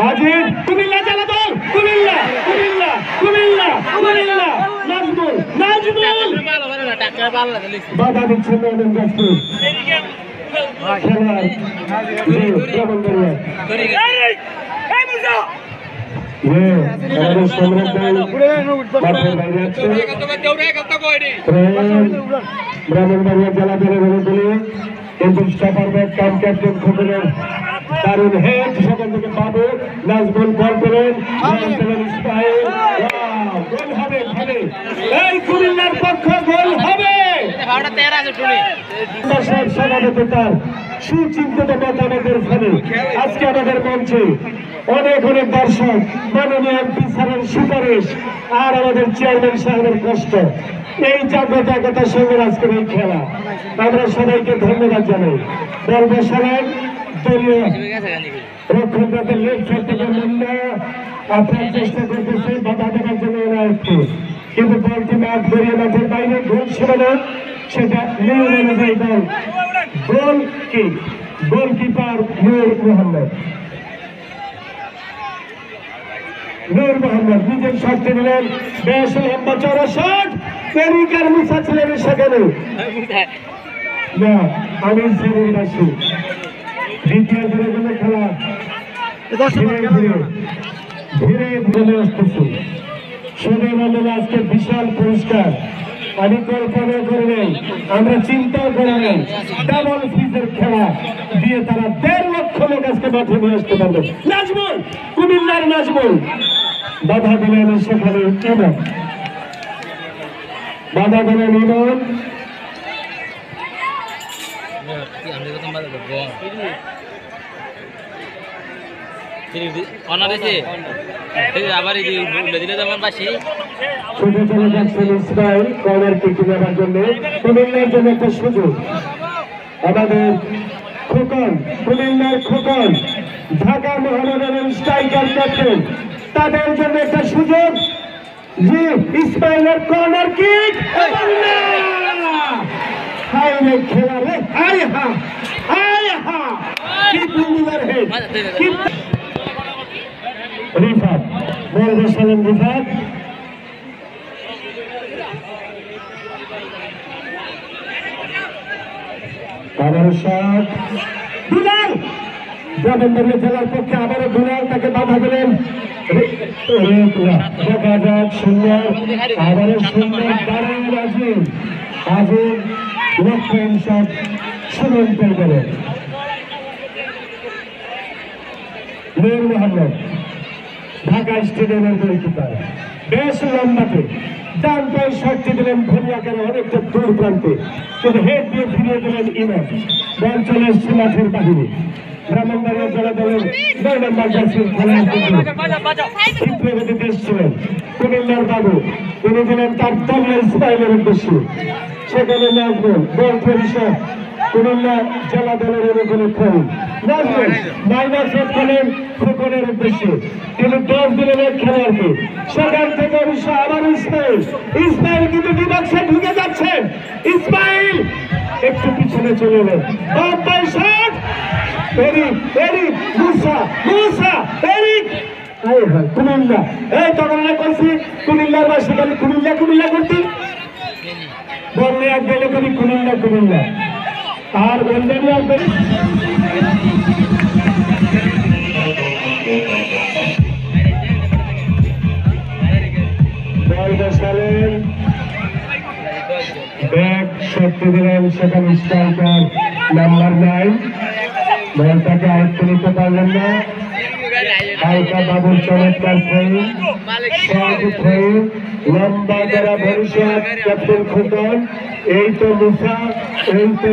আজিম কুমিল্লা জেলা দল কুমিল্লা কুমিল্লা কুমিল্লা কুমিল্লা নাজমুল নাজমুল বাধা দিচ্ছেন নয়ন গাছপুর খেলার আমাদের সম্রাট দল মাঠের বাইরে আছে। ব্রাহ্মণবাড়িয়া জেলা দলের বলে কিন্তু স্টপার ব্যাট কাম ক্যাপ্টেন খোকনের দারুণ হেড, সেখান থেকে বাবু নাজমুল বল পেলেন, গোল হবে ভাবে এই কুমিল্লার পক্ষ গোল হবে। তার সুচিন্তিত মতামতের ফলে আজকে আমাদের মঞ্চে অনেক অনেক দর্শক, মাননীয় এমপি স্যারের সুপারিশ আর আমাদের চেয়ারম্যান সাহেবের কষ্ট, এই জাগ্রত একতার সঙ্গে আজকের এই খেলা আমরা সবাইকে ধন্যবাদ জানাই। বল বসালেন দলীয় রক্ষণদাতা লেফট সাইড থেকে মুন্না আপনার চেষ্টা করতেছে বাধা দেওয়ার জন্য একটু, কিন্তু বলটি মাঠ বেরিয়ে মাঠের বাইরে গোল ছিল না, সেটা নিয়ম অনুযায়ী বল গোল কি গোলকিপার নূর মোহাম্মদ নিজের শটটি নিলেন, বেশ লম্বা চড়া শট, পেরিকার মুসা ছিলেন সেখানে না আমি শ্রীবাসী দ্বিতীয় ধীরে ধীরে খেলা ধীরে ধীরে আসতেছে। শুধু আমাদের আজকে বিশাল পুরস্কার আমি কল্পনা করে নেই, আমরা চিন্তাও করে নেই, ডাবল ফিজের খেলা দিয়ে তারা 1.5 লক্ষ লোক আজকে মাঠে নিয়ে আসতে পারবে। নাজমুল কুমিল্লার নাজমুল বাধা দিলেন, সেখানে ইমন বাধা দিলেন ইমন ছুটে চলে যাচ্ছেন ইসমাইল কর্নার কিক নেওয়ার জন্য। কুমিল্লার জন্য একটা সুযোগ, আমাদের খোকন কুমিল্লার খোকন ঢাকা মহানগরের স্ট্রাইকার ক্যাপ্টেন, তাদের জন্য একটা সুযোগ যে ইসমাইলের কর্নার কিক খেলা রে আয় হা আয় হা কি বুলুদার হেড রিফাত বল বসালেন রিফাত আবারও শট দুলাল ব্রাহ্মণবাড়িয়া জেলার পক্ষে আবারও দুলাল তাকে বাধা দিলেন। দেখা যাক সুন্দর আবারও সুন্দর দারুণ আজিম আজিম লক্ষ্য শট সুমন্তের করে নূর মোহাম্মদ ঢাকা স্টেডিয়ামের গোলকিপার বেশ লম্বাতে ডান পায়ে শটটি দিলেন ভলিয়াকারে অনেকটা দূর প্রান্তে, কিন্তু হেড দিয়ে ফিরিয়ে দিলেন ইমাম। বল চলে এসছে মাঠের বাহিরে। ব্রাহ্মণবাড়িয়া জেলা দলের 9 নম্বর জার্সির খেলার প্রগতিতে এসেছিলেন কুমিল্লার বাবু, তিনি দিলেন তার দলের স্টাইলের উদ্দেশ্যে। সেখানে নাজমুল বল পরিষদ কুমিল্লা জেলা দলের অনুকূলে খেল মাইনাস করেন খোকনের উদ্দেশ্যে কিন্তু 10 দিনের খেলোয়াড়কে সেখান থেকে অবশ্য আবার ইসমাইল কিন্তু বিপক্ষে ঢুকে যাচ্ছেন ইসমাইল একটু পিছনে চলে এলেন কুমিল্লা এই তখন করছি কুমিল্লার বাসী খালি কুমিল্লা করছি বললে এক গেলে কবি কুমিল্লা আর বললেন বল বসালেন ব্যাগ শক্তি দিলেন সেখানে স্ট্রাইকার নাম্বার 9 বলটাকে আয়ত্ত নিতে পারলেন না হালকা বাবুর চমৎকার লম্বা করা ভবিষ্যৎ ক্যাপ্টেন খোকন এই তো মুসা এই তো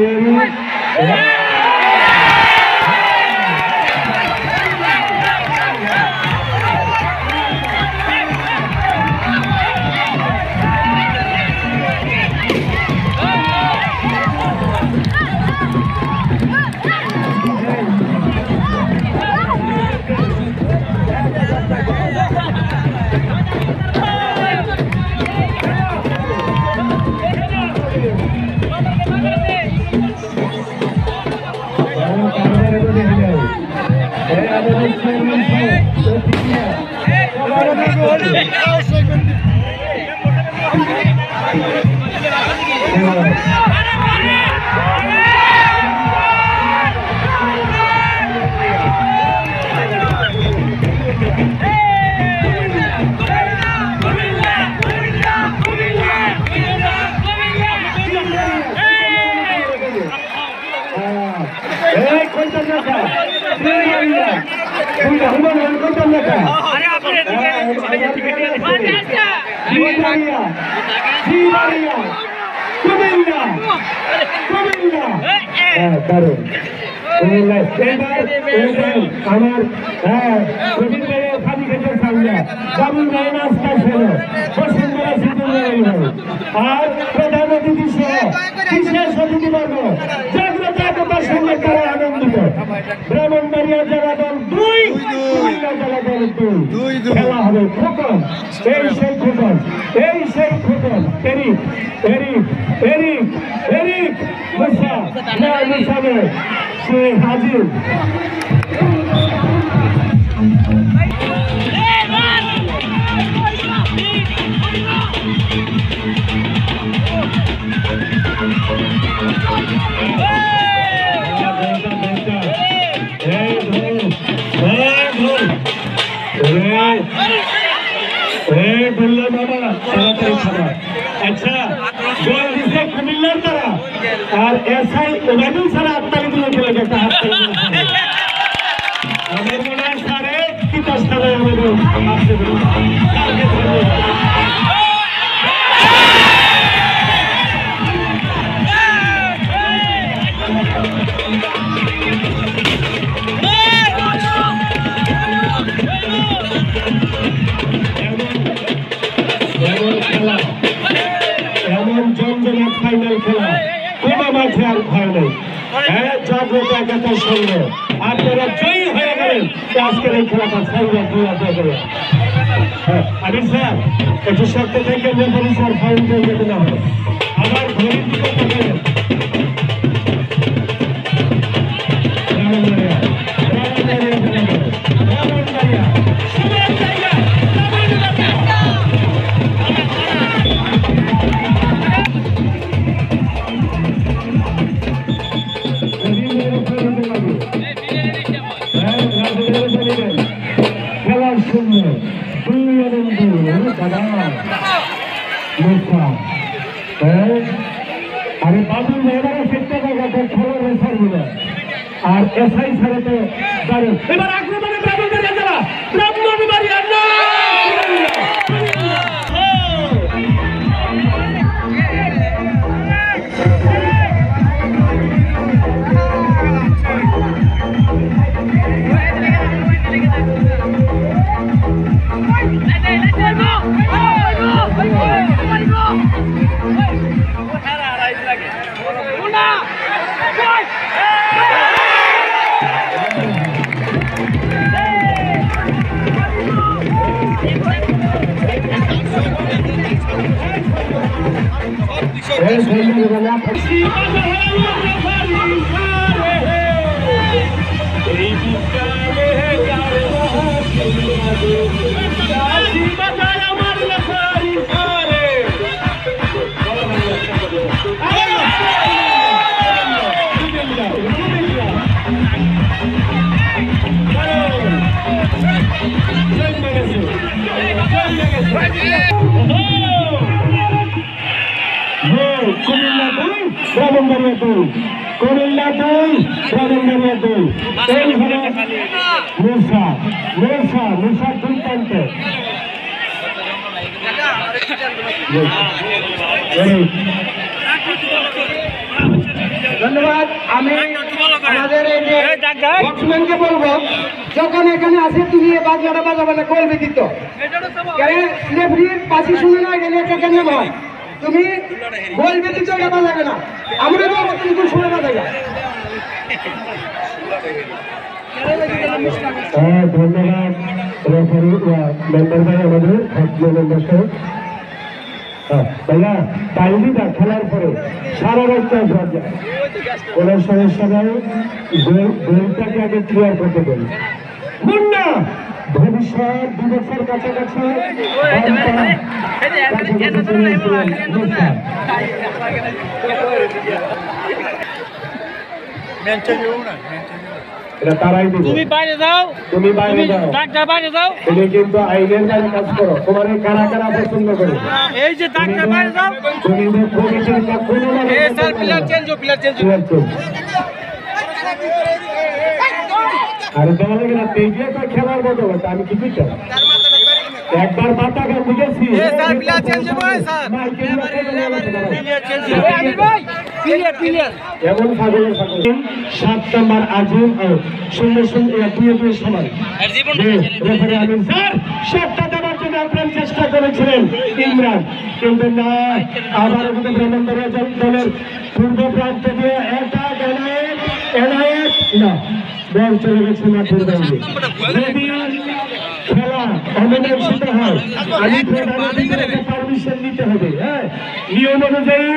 আমার আর প্রধান অতিথি সহ বিশেষ অতিথিবর্গ জাগ্রতার সঙ্গে তারা আনন্দিত ব্রাহ্মণবাড়িয়া জেলা দল 2 কুমিল্লা জেলা দল 2 খেলা হবে খোকন এই সেই খোকন এরিক মুসা না মুসাবে সে হাজির আচ্ছা গোল দিচ্ছে কুমিল্লার তারা আর এসআই ওবায়দুল সারা আত্মালি দিলে চলে গেছে আমার মনে হয় সারে কি কষ্ট হবে এমন জমজমাট ফাইনাল খেলা কোনো মাঠে আর ভয় নেই জাগ্রত একাতার সঙ্গে আপনারা জয়ী হয়ে গেলেন আজকের এই খেলাটা ফাইনাল করে আমির স্যার একটু শক্ত থেকে রেফারি স্যার ফাউল করে যেতে না হবে আমার ঘড়ির দিকে তাকালেন খেলার শূন্য 2 আরে বাবু এবারে চেষ্টা করবে খেলার রেফার গুলো আর এসআই ছাড়া তো দাঁড়িয়ে এবার আক্রমণে ব্রাহ্মণবাড়িয়া জেলা ব্রাহ্মণবাড়িয়া Una! কুমিল্লা 2 ব্রাহ্মণবাড়িয়া 2 এই হলো মুসা দুর্দান্ত ধন্যবাদ। আমি আমাদের এই যে বক্সম্যানকে বলবো, যখন এখানে আসে তুমি এই বাজনাটা বাজাবে না, গোল ব্যতীত। কেন রেফারির পাশে শুনে না গেলে একটা কেন হয়, তুমি গোল ব্যতীত এটা বাজাবে না। আমরা বলবো তুমি কোন সময় বাজাবে। ধন্যবাদ রেফারি মেম্বার ভাই, আমাদের মেম্বার সাহেব। ভাইয়া টাইমিটা খেলার পরে সারা রাস্তা ধরা যায়, কোন সমস্যা নেই, গোলটাকে আগে ক্লিয়ার করতে দেন। মুন্না ভবিষ্যৎ 2 বছর কাছাকাছি এটা তারাই দেবে। তুমি বাইরে যাও, তুমি বাইরে যাও, ডাক্তার বাইরে যাও। তুমি কিন্তু আইনের বাইরে কাজ করো, তোমার এই কারা কারা পছন্দ করে। এই যে ডাক্তার বাইরে যাও। তুমি যে কমিটির কোনো স্যার প্লেয়ার চেঞ্জ আরে তোমার লাগে না তেজিয়া তো খেলার মতো, আমি কি বুঝছি একবার মাথাকে বুঝেছি। এমন পাগলের পাগল 7 নম্বর আজিম সুন্দর সুন্দর 2 সমান রেফারি আমিন স্যার শটটা দেওয়ার জন্য আপনার চেষ্টা করেছিলেন ইমরান, কিন্তু না, আবার আমাদের ব্রাহ্মণবাড়িয়া দলের পূর্ব প্রান্ত দিয়ে এটা এনায়েত না, বল চলে গেছে মাঠের বাইরে। যদি খেলা অমীমাংসিত হয়, আমি প্রধান অতিথিকে পারমিশন নিতে হবে। হ্যাঁ, নিয়ম অনুযায়ী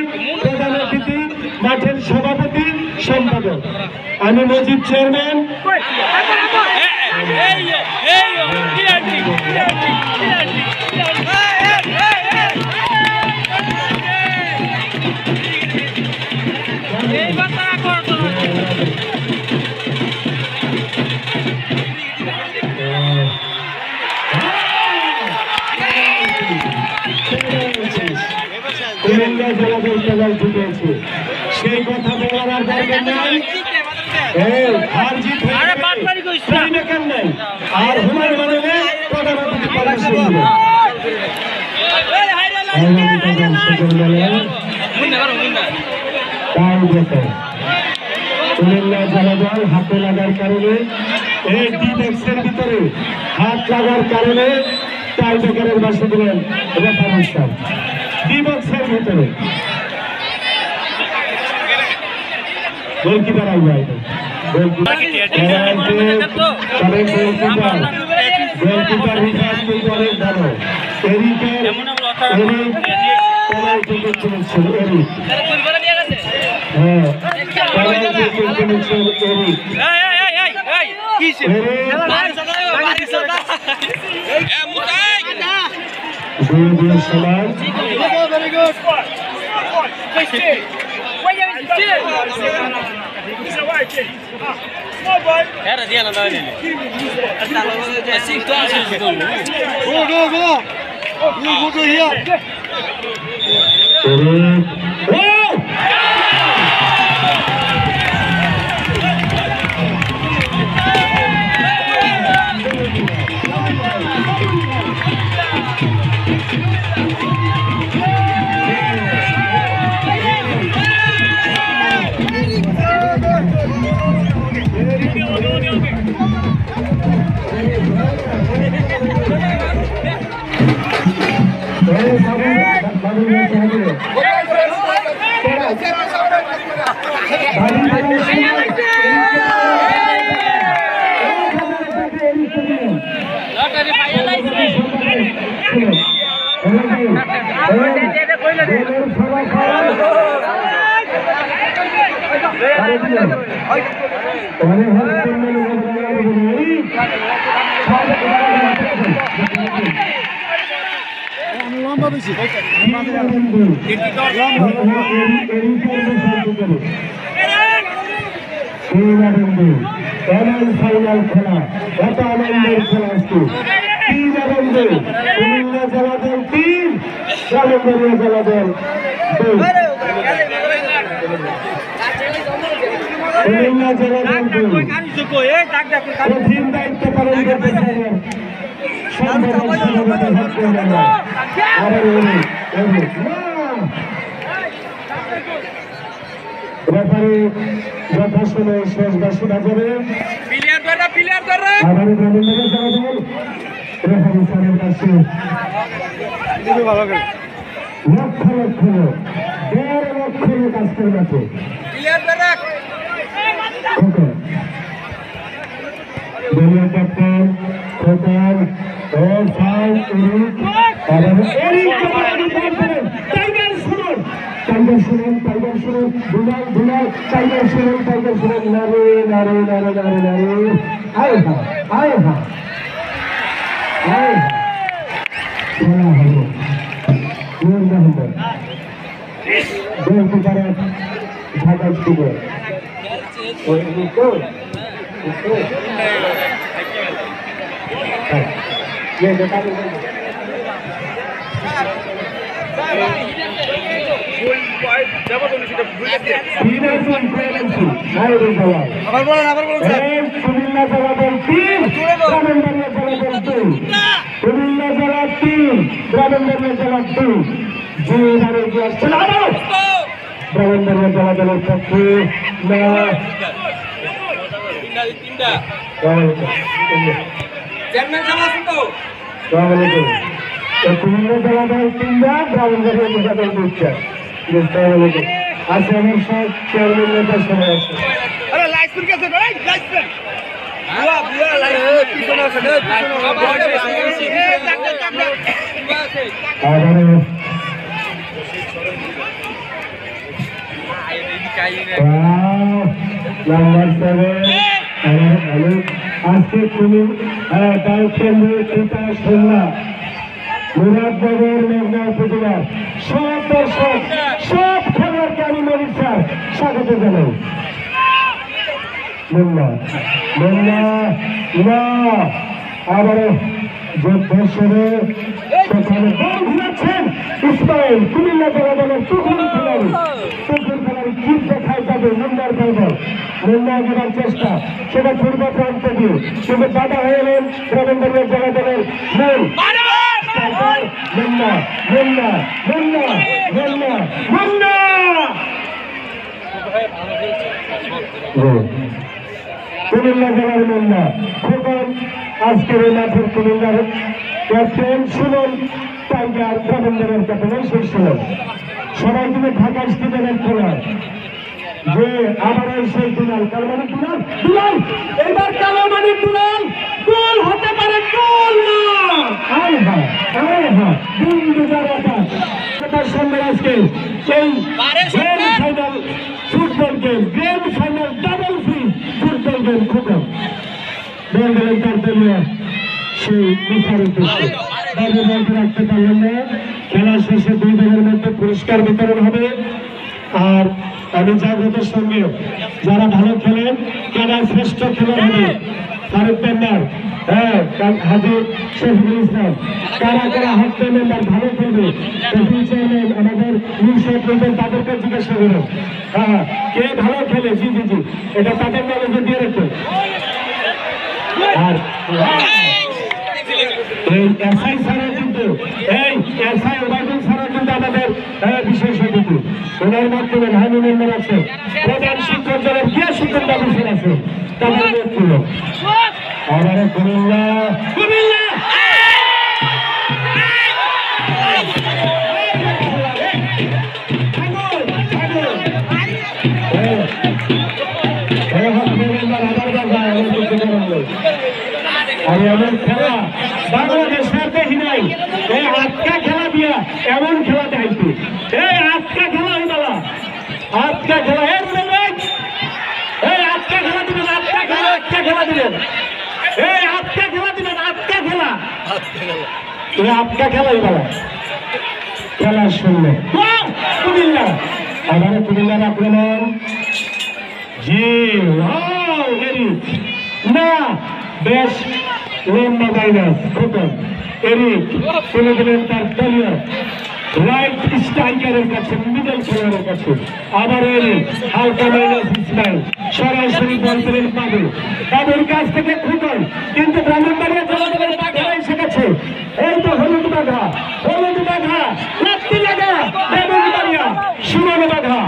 প্রধান অতিথি মাঠের সভাপতি সম্পাদক, আমি মজিদ চেয়ারম্যান। কুমিল্লা জেলা দল জিতেছে, সেই কথা বলার আর দরকার নাই। হার জিত নাই, আর হুমার মানে প্রধান অতিথি পারমিশন দিবে। কুমিল্লা জেলা দল হাতে লাগার কারণে, এই ডিবক্সের ভিতরে হাত লাগার কারণে টাই ব্রেকারের বাসা দিলেন রেফারি সাহেব। ডিবক্সের ভিতরে গোলকিপার আউট, গোলকিপার রিফাত কিন্তু অনেক ভালো। এরিকের সমান Era dia não dá final খেলা এত আনন্দের খেলা আজকে 3 আনন্দে কুমিল্লা জেলা দল 3 ব্রাহ্মণবাড়িয়া জেলা দল 2 কুমিল্লা জেলা দল 2 কঠিন দায়িত্ব পালন করতেছেন রেফারি যথাসময়ে শেষ বা শোনা যাবে আবার গ্রামীণবাড়িয়া জেলা দল রেফারি স্যারের কাছে লক্ষ লক্ষ লোক 1.5 লক্ষ লোক আজকের ম্যাচে দলীয় ক্যাপ্টেন খোকন ও ফাউল টাইগার শুনুন দুলাল টাইগার শুনুন নারে নারে নারে নারে নারে আয় হা আয় হা আয় খেলা হলো গোলকিপারের ঢাকা স্কুলে কুমিল্লা জেলা দল 3 ব্রাহ্মণবাড়িয়া জেলা দল 2 কুমিল্লা জেলা 3 ব্রাহ্মণবাড়িয়া জেলা 2 যে এবারে ব্রাহ্মণবাড়িয়া জেলা দলের পক্ষে কুমিল্লা জেলা দল 3 ব্রাহ্মণবাড়িয়া জেলা দল 2 আচ্ছা আমার সব চেয়ারম্যান নেতার সময় আছে আজকে তুমি মুরাদনগর মেঘনা উপজেলার সব দর্শক সব খেলোয়াড়কে আমি মনির স্যার স্বাগত জানাই আবারও যে দর্শনে সেখানে বল ঘুরাচ্ছেন ইসমাইল কুমিল্লা জেলা দলের পুকুর খেলার কি দেখায় যাবে মুন্নার দল মুন্না দেওয়ার চেষ্টা সেটা পূর্ব প্রান্ত দিয়ে কিন্তু বাধা হয়ে এলেন ব্রাহ্মণবাড়িয়া জেলা দলের মূল কুমিল্লা জেলার মুন্না খোকন আজকের এই মাঠের কুমিল্লার ক্যাপ্টেন সুমন টাইগার ব্রাহ্মণবাড়িয়ার ক্যাপ্টেন শুনছিলেন সবাই তুমি ঢাকা স্টেডিয়ামের খেলার যে আবার সেই দুলাল কালমানিক দুলাল এবার কালমানিক দুলাল গোল হতে পারে গোল না আয় হা 2028 সঙ্গে আজকে সেই grand final football game grand final double free football game Khokon বেলবেলেন তার দলীয় সেই বিচারিত রাখতে পারলেন না খেলা শেষে 2 দলের মধ্যে পুরস্কার বিতরণ হবে আর আমি জাগ্রতের সঙ্গে যারা ভালো খেলেন তারা শ্রেষ্ঠ খেলোয়াড় হবে ফারুক মেম্বার হাজি শফিকুল ইসলাম কারা হাত মেম্বার ভালো খেলবে চেয়ারম্যান আমাদের তাদেরকে জিজ্ঞাসা করুন কে ভালো খেলে জি এটা তাদের নলেজে দিয়ে রেখে আর এই এসআই ছাড়া কিন্তু এসআই ওবায়দুল ছাড়া কিন্তু আমাদের বিশেষ অতিথি ওনার মাধ্যমে হানি মেম্বার আছে প্রধান শিক্ষক দলের কে শিক্ষক অফিসার আছে তাদের নেতৃত্ব আবারও কুমিল্লা এমন খেলা বাংলাদেশের দেখি নাই এই আজকা খেলা দিয়া এমন খেলা দেখাইছি এই আজকা খেলা হয়ে গেল আজকা খেলা দিবেন এই আটকা খেলা দিবেন আটকা খেলা তুমি আটকা খেলাই বলা খেলা শুনলে কুমিল্লা আবার কুমিল্লার আক্রমণ জি ওয়াও এরিক না বেশ লম্বা মাইনাস খোকন এরিক তুলে দিলেন তার দলীয় রাইট স্ট্রাইকারের কাছে মিডল খেলোয়াড়ের কাছে আবার এরিক হালকা মাইনাস ইসমাইল সরাসরি বল পেলেন বাবুর কাছ থেকে খোকন কিন্তু ব্রাহ্মণবাড়িয়া জেলা থেকে এসে গেছে এই তো হলুদ বাঘা লাত্তি লাগা ব্রাহ্মণবাড়িয়া সুমন বাঘা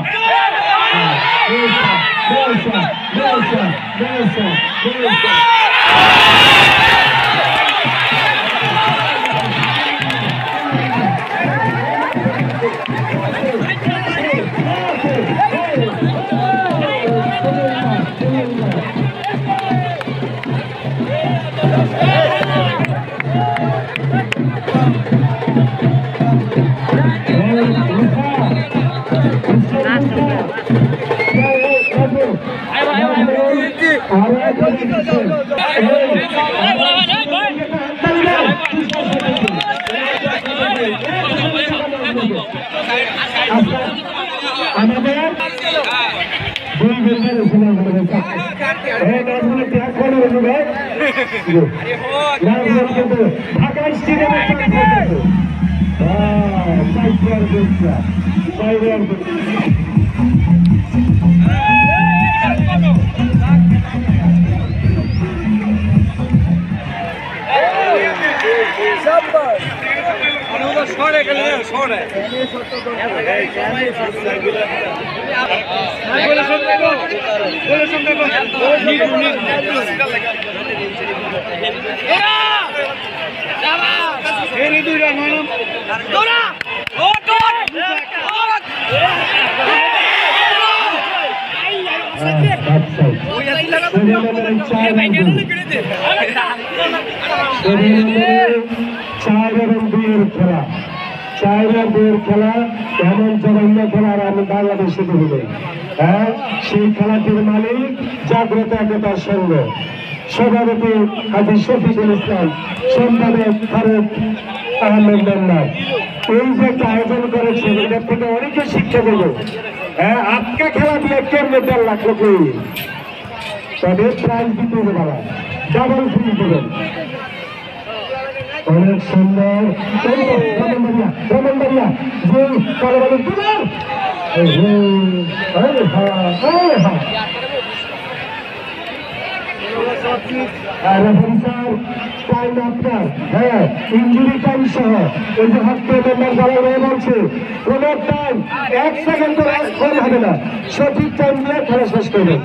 আমাদের দুই ঘন্টার ঢাকা সরে গেলে সরে চার এবং দুইয়ের খেলা এমন জঘন্য খেলা আর আমি বাংলাদেশে দেখি হ্যাঁ সেই খেলাটির মালিক জাগ্রত একতার সঙ্গ সভাপতি হাজী শফিকুল ইসলাম সম্পাদক ফারুক আহমেদ মেম্বার এই যে একটা আয়োজন করেছে এটার থেকে অনেকে শিক্ষা দেব হ্যাঁ আটকা খেলা দিয়ে কেমনে 1.5 লাখ লোক তাদের প্রাইজ দিতে হবে বাবা ডাবল ফ্রি দেবেন অনেক সুন্দর ব্রাহ্মণবাড়িয়া যে কারবারের দুবার ইঞ্জুরি টাইম সহ ওই যে হাত মেম্বার যারা রয়ে বলছে কোন টাইম 1 সেকেন্ড হবে না সঠিক টাইম দিয়ে খেলা শেষ করবেন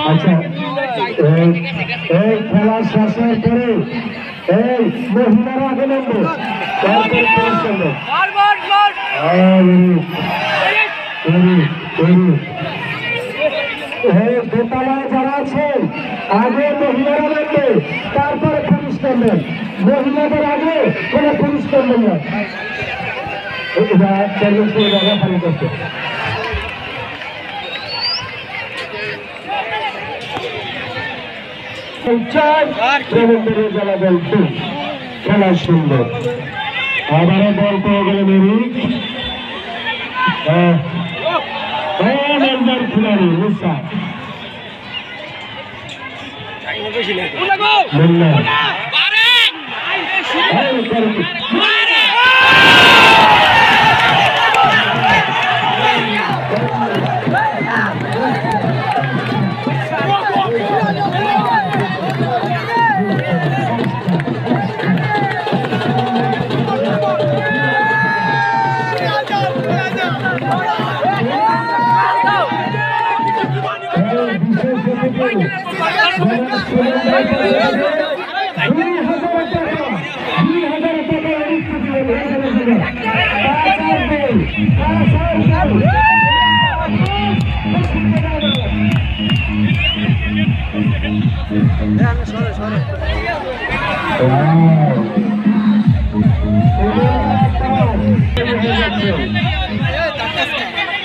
আচ্ছা এই খেলা শেষের পরে এই মহিলারা আগে নামবে তারপরে পুরুষ নামবে দোতলায় যারা আছেন আগে মহিলারা নামবে তারপরে পুরুষ নামবেন মহিলাদের আগে কোনো পুরুষ নামবেন না খেলা সুন্দর আবারও বল পেয়ে গেলেন এরিক খেলাড়ি মুসা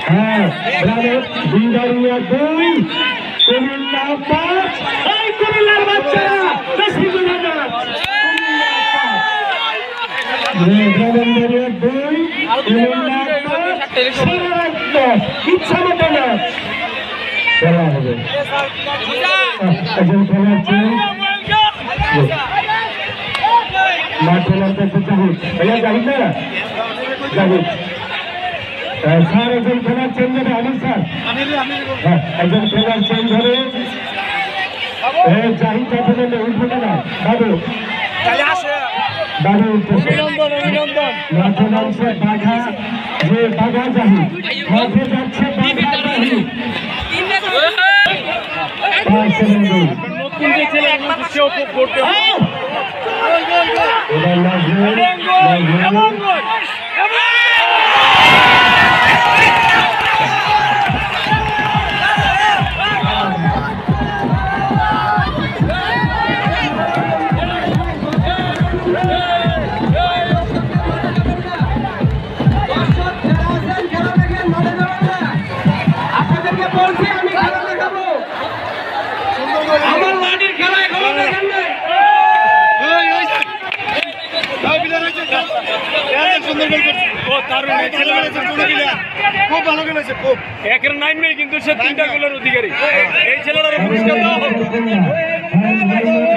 হ্যাঁ বিন্দারিয়া 2 কুমিল্লা 5 এই কুমিল্লার বাচ্চারা বেশি গুলো না বিন্দারিয়া 2 কুমিল্লা 5 ইচ্ছা মতো না খেলা হবে একজন খেলার মাঠে লাগতে চাহিদ ভাইয়া জাহিদ না জাহিদ স্যার একজন খেলার চেঞ্জ হবে আমির স্যার হ্যাঁ একজন খেলার চেঞ্জ হবে জাহিদ আপনাদের উঠবে না দাদু দাদু মাঠে নামছে বাঘা যে বাঘা জাহিদ মাঠে যাচ্ছে বাঘা জাহিদ একের নাইন নেই কিন্তু সে 3টা গোলের অধিকারী এই ছেলেটার পুরস্কার দেওয়া হবে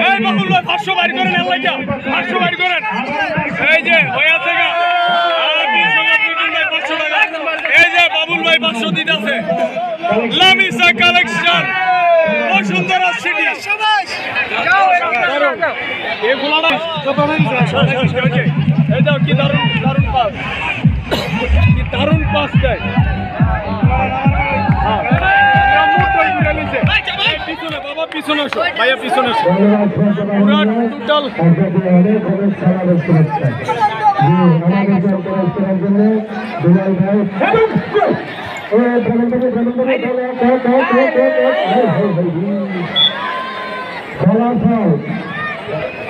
এই বাবুল ভাই 500 বাইর করেন আল্লাহটা 500 বাইর করেন এই যে হয়ে আছে গা আর 500 টাকা এই যে বাবুল ভাই 500 দিতেছে লামিসা কালেকশন বসুন্ধরা সিটি এই গোলাটা কত হয়েছে এই দাও কি দারুণ দারুণ পাস কি দারুণ পাস দেয় পিছনে বাবা পিছনে আসো ভাইয়া পিছনে আসো পুরা টোটাল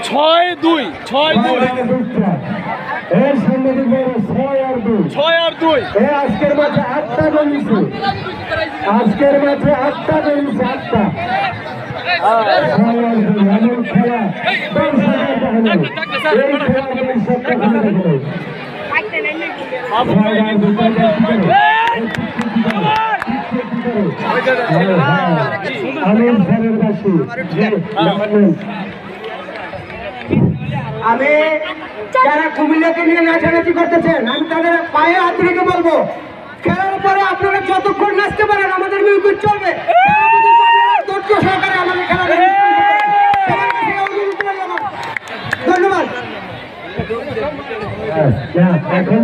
ছয় দুই আজকের মাঠে 8টা গোল দিচ্ছে আজকের মাঠে 8টা গোল দিচ্ছে 8টা খেলা আমি যারা কুমিল্লাকে নিয়ে নাচানাচি করতেছেন আমি তাদের পায়ে হাত রেখে বলবো খেলার পরে আপনারা যতক্ষণ নাচতে পারেন আমাদের মিউজিক চলবে ধৈর্য সহকারে আমাদের খেলা ধন্যবাদ এখন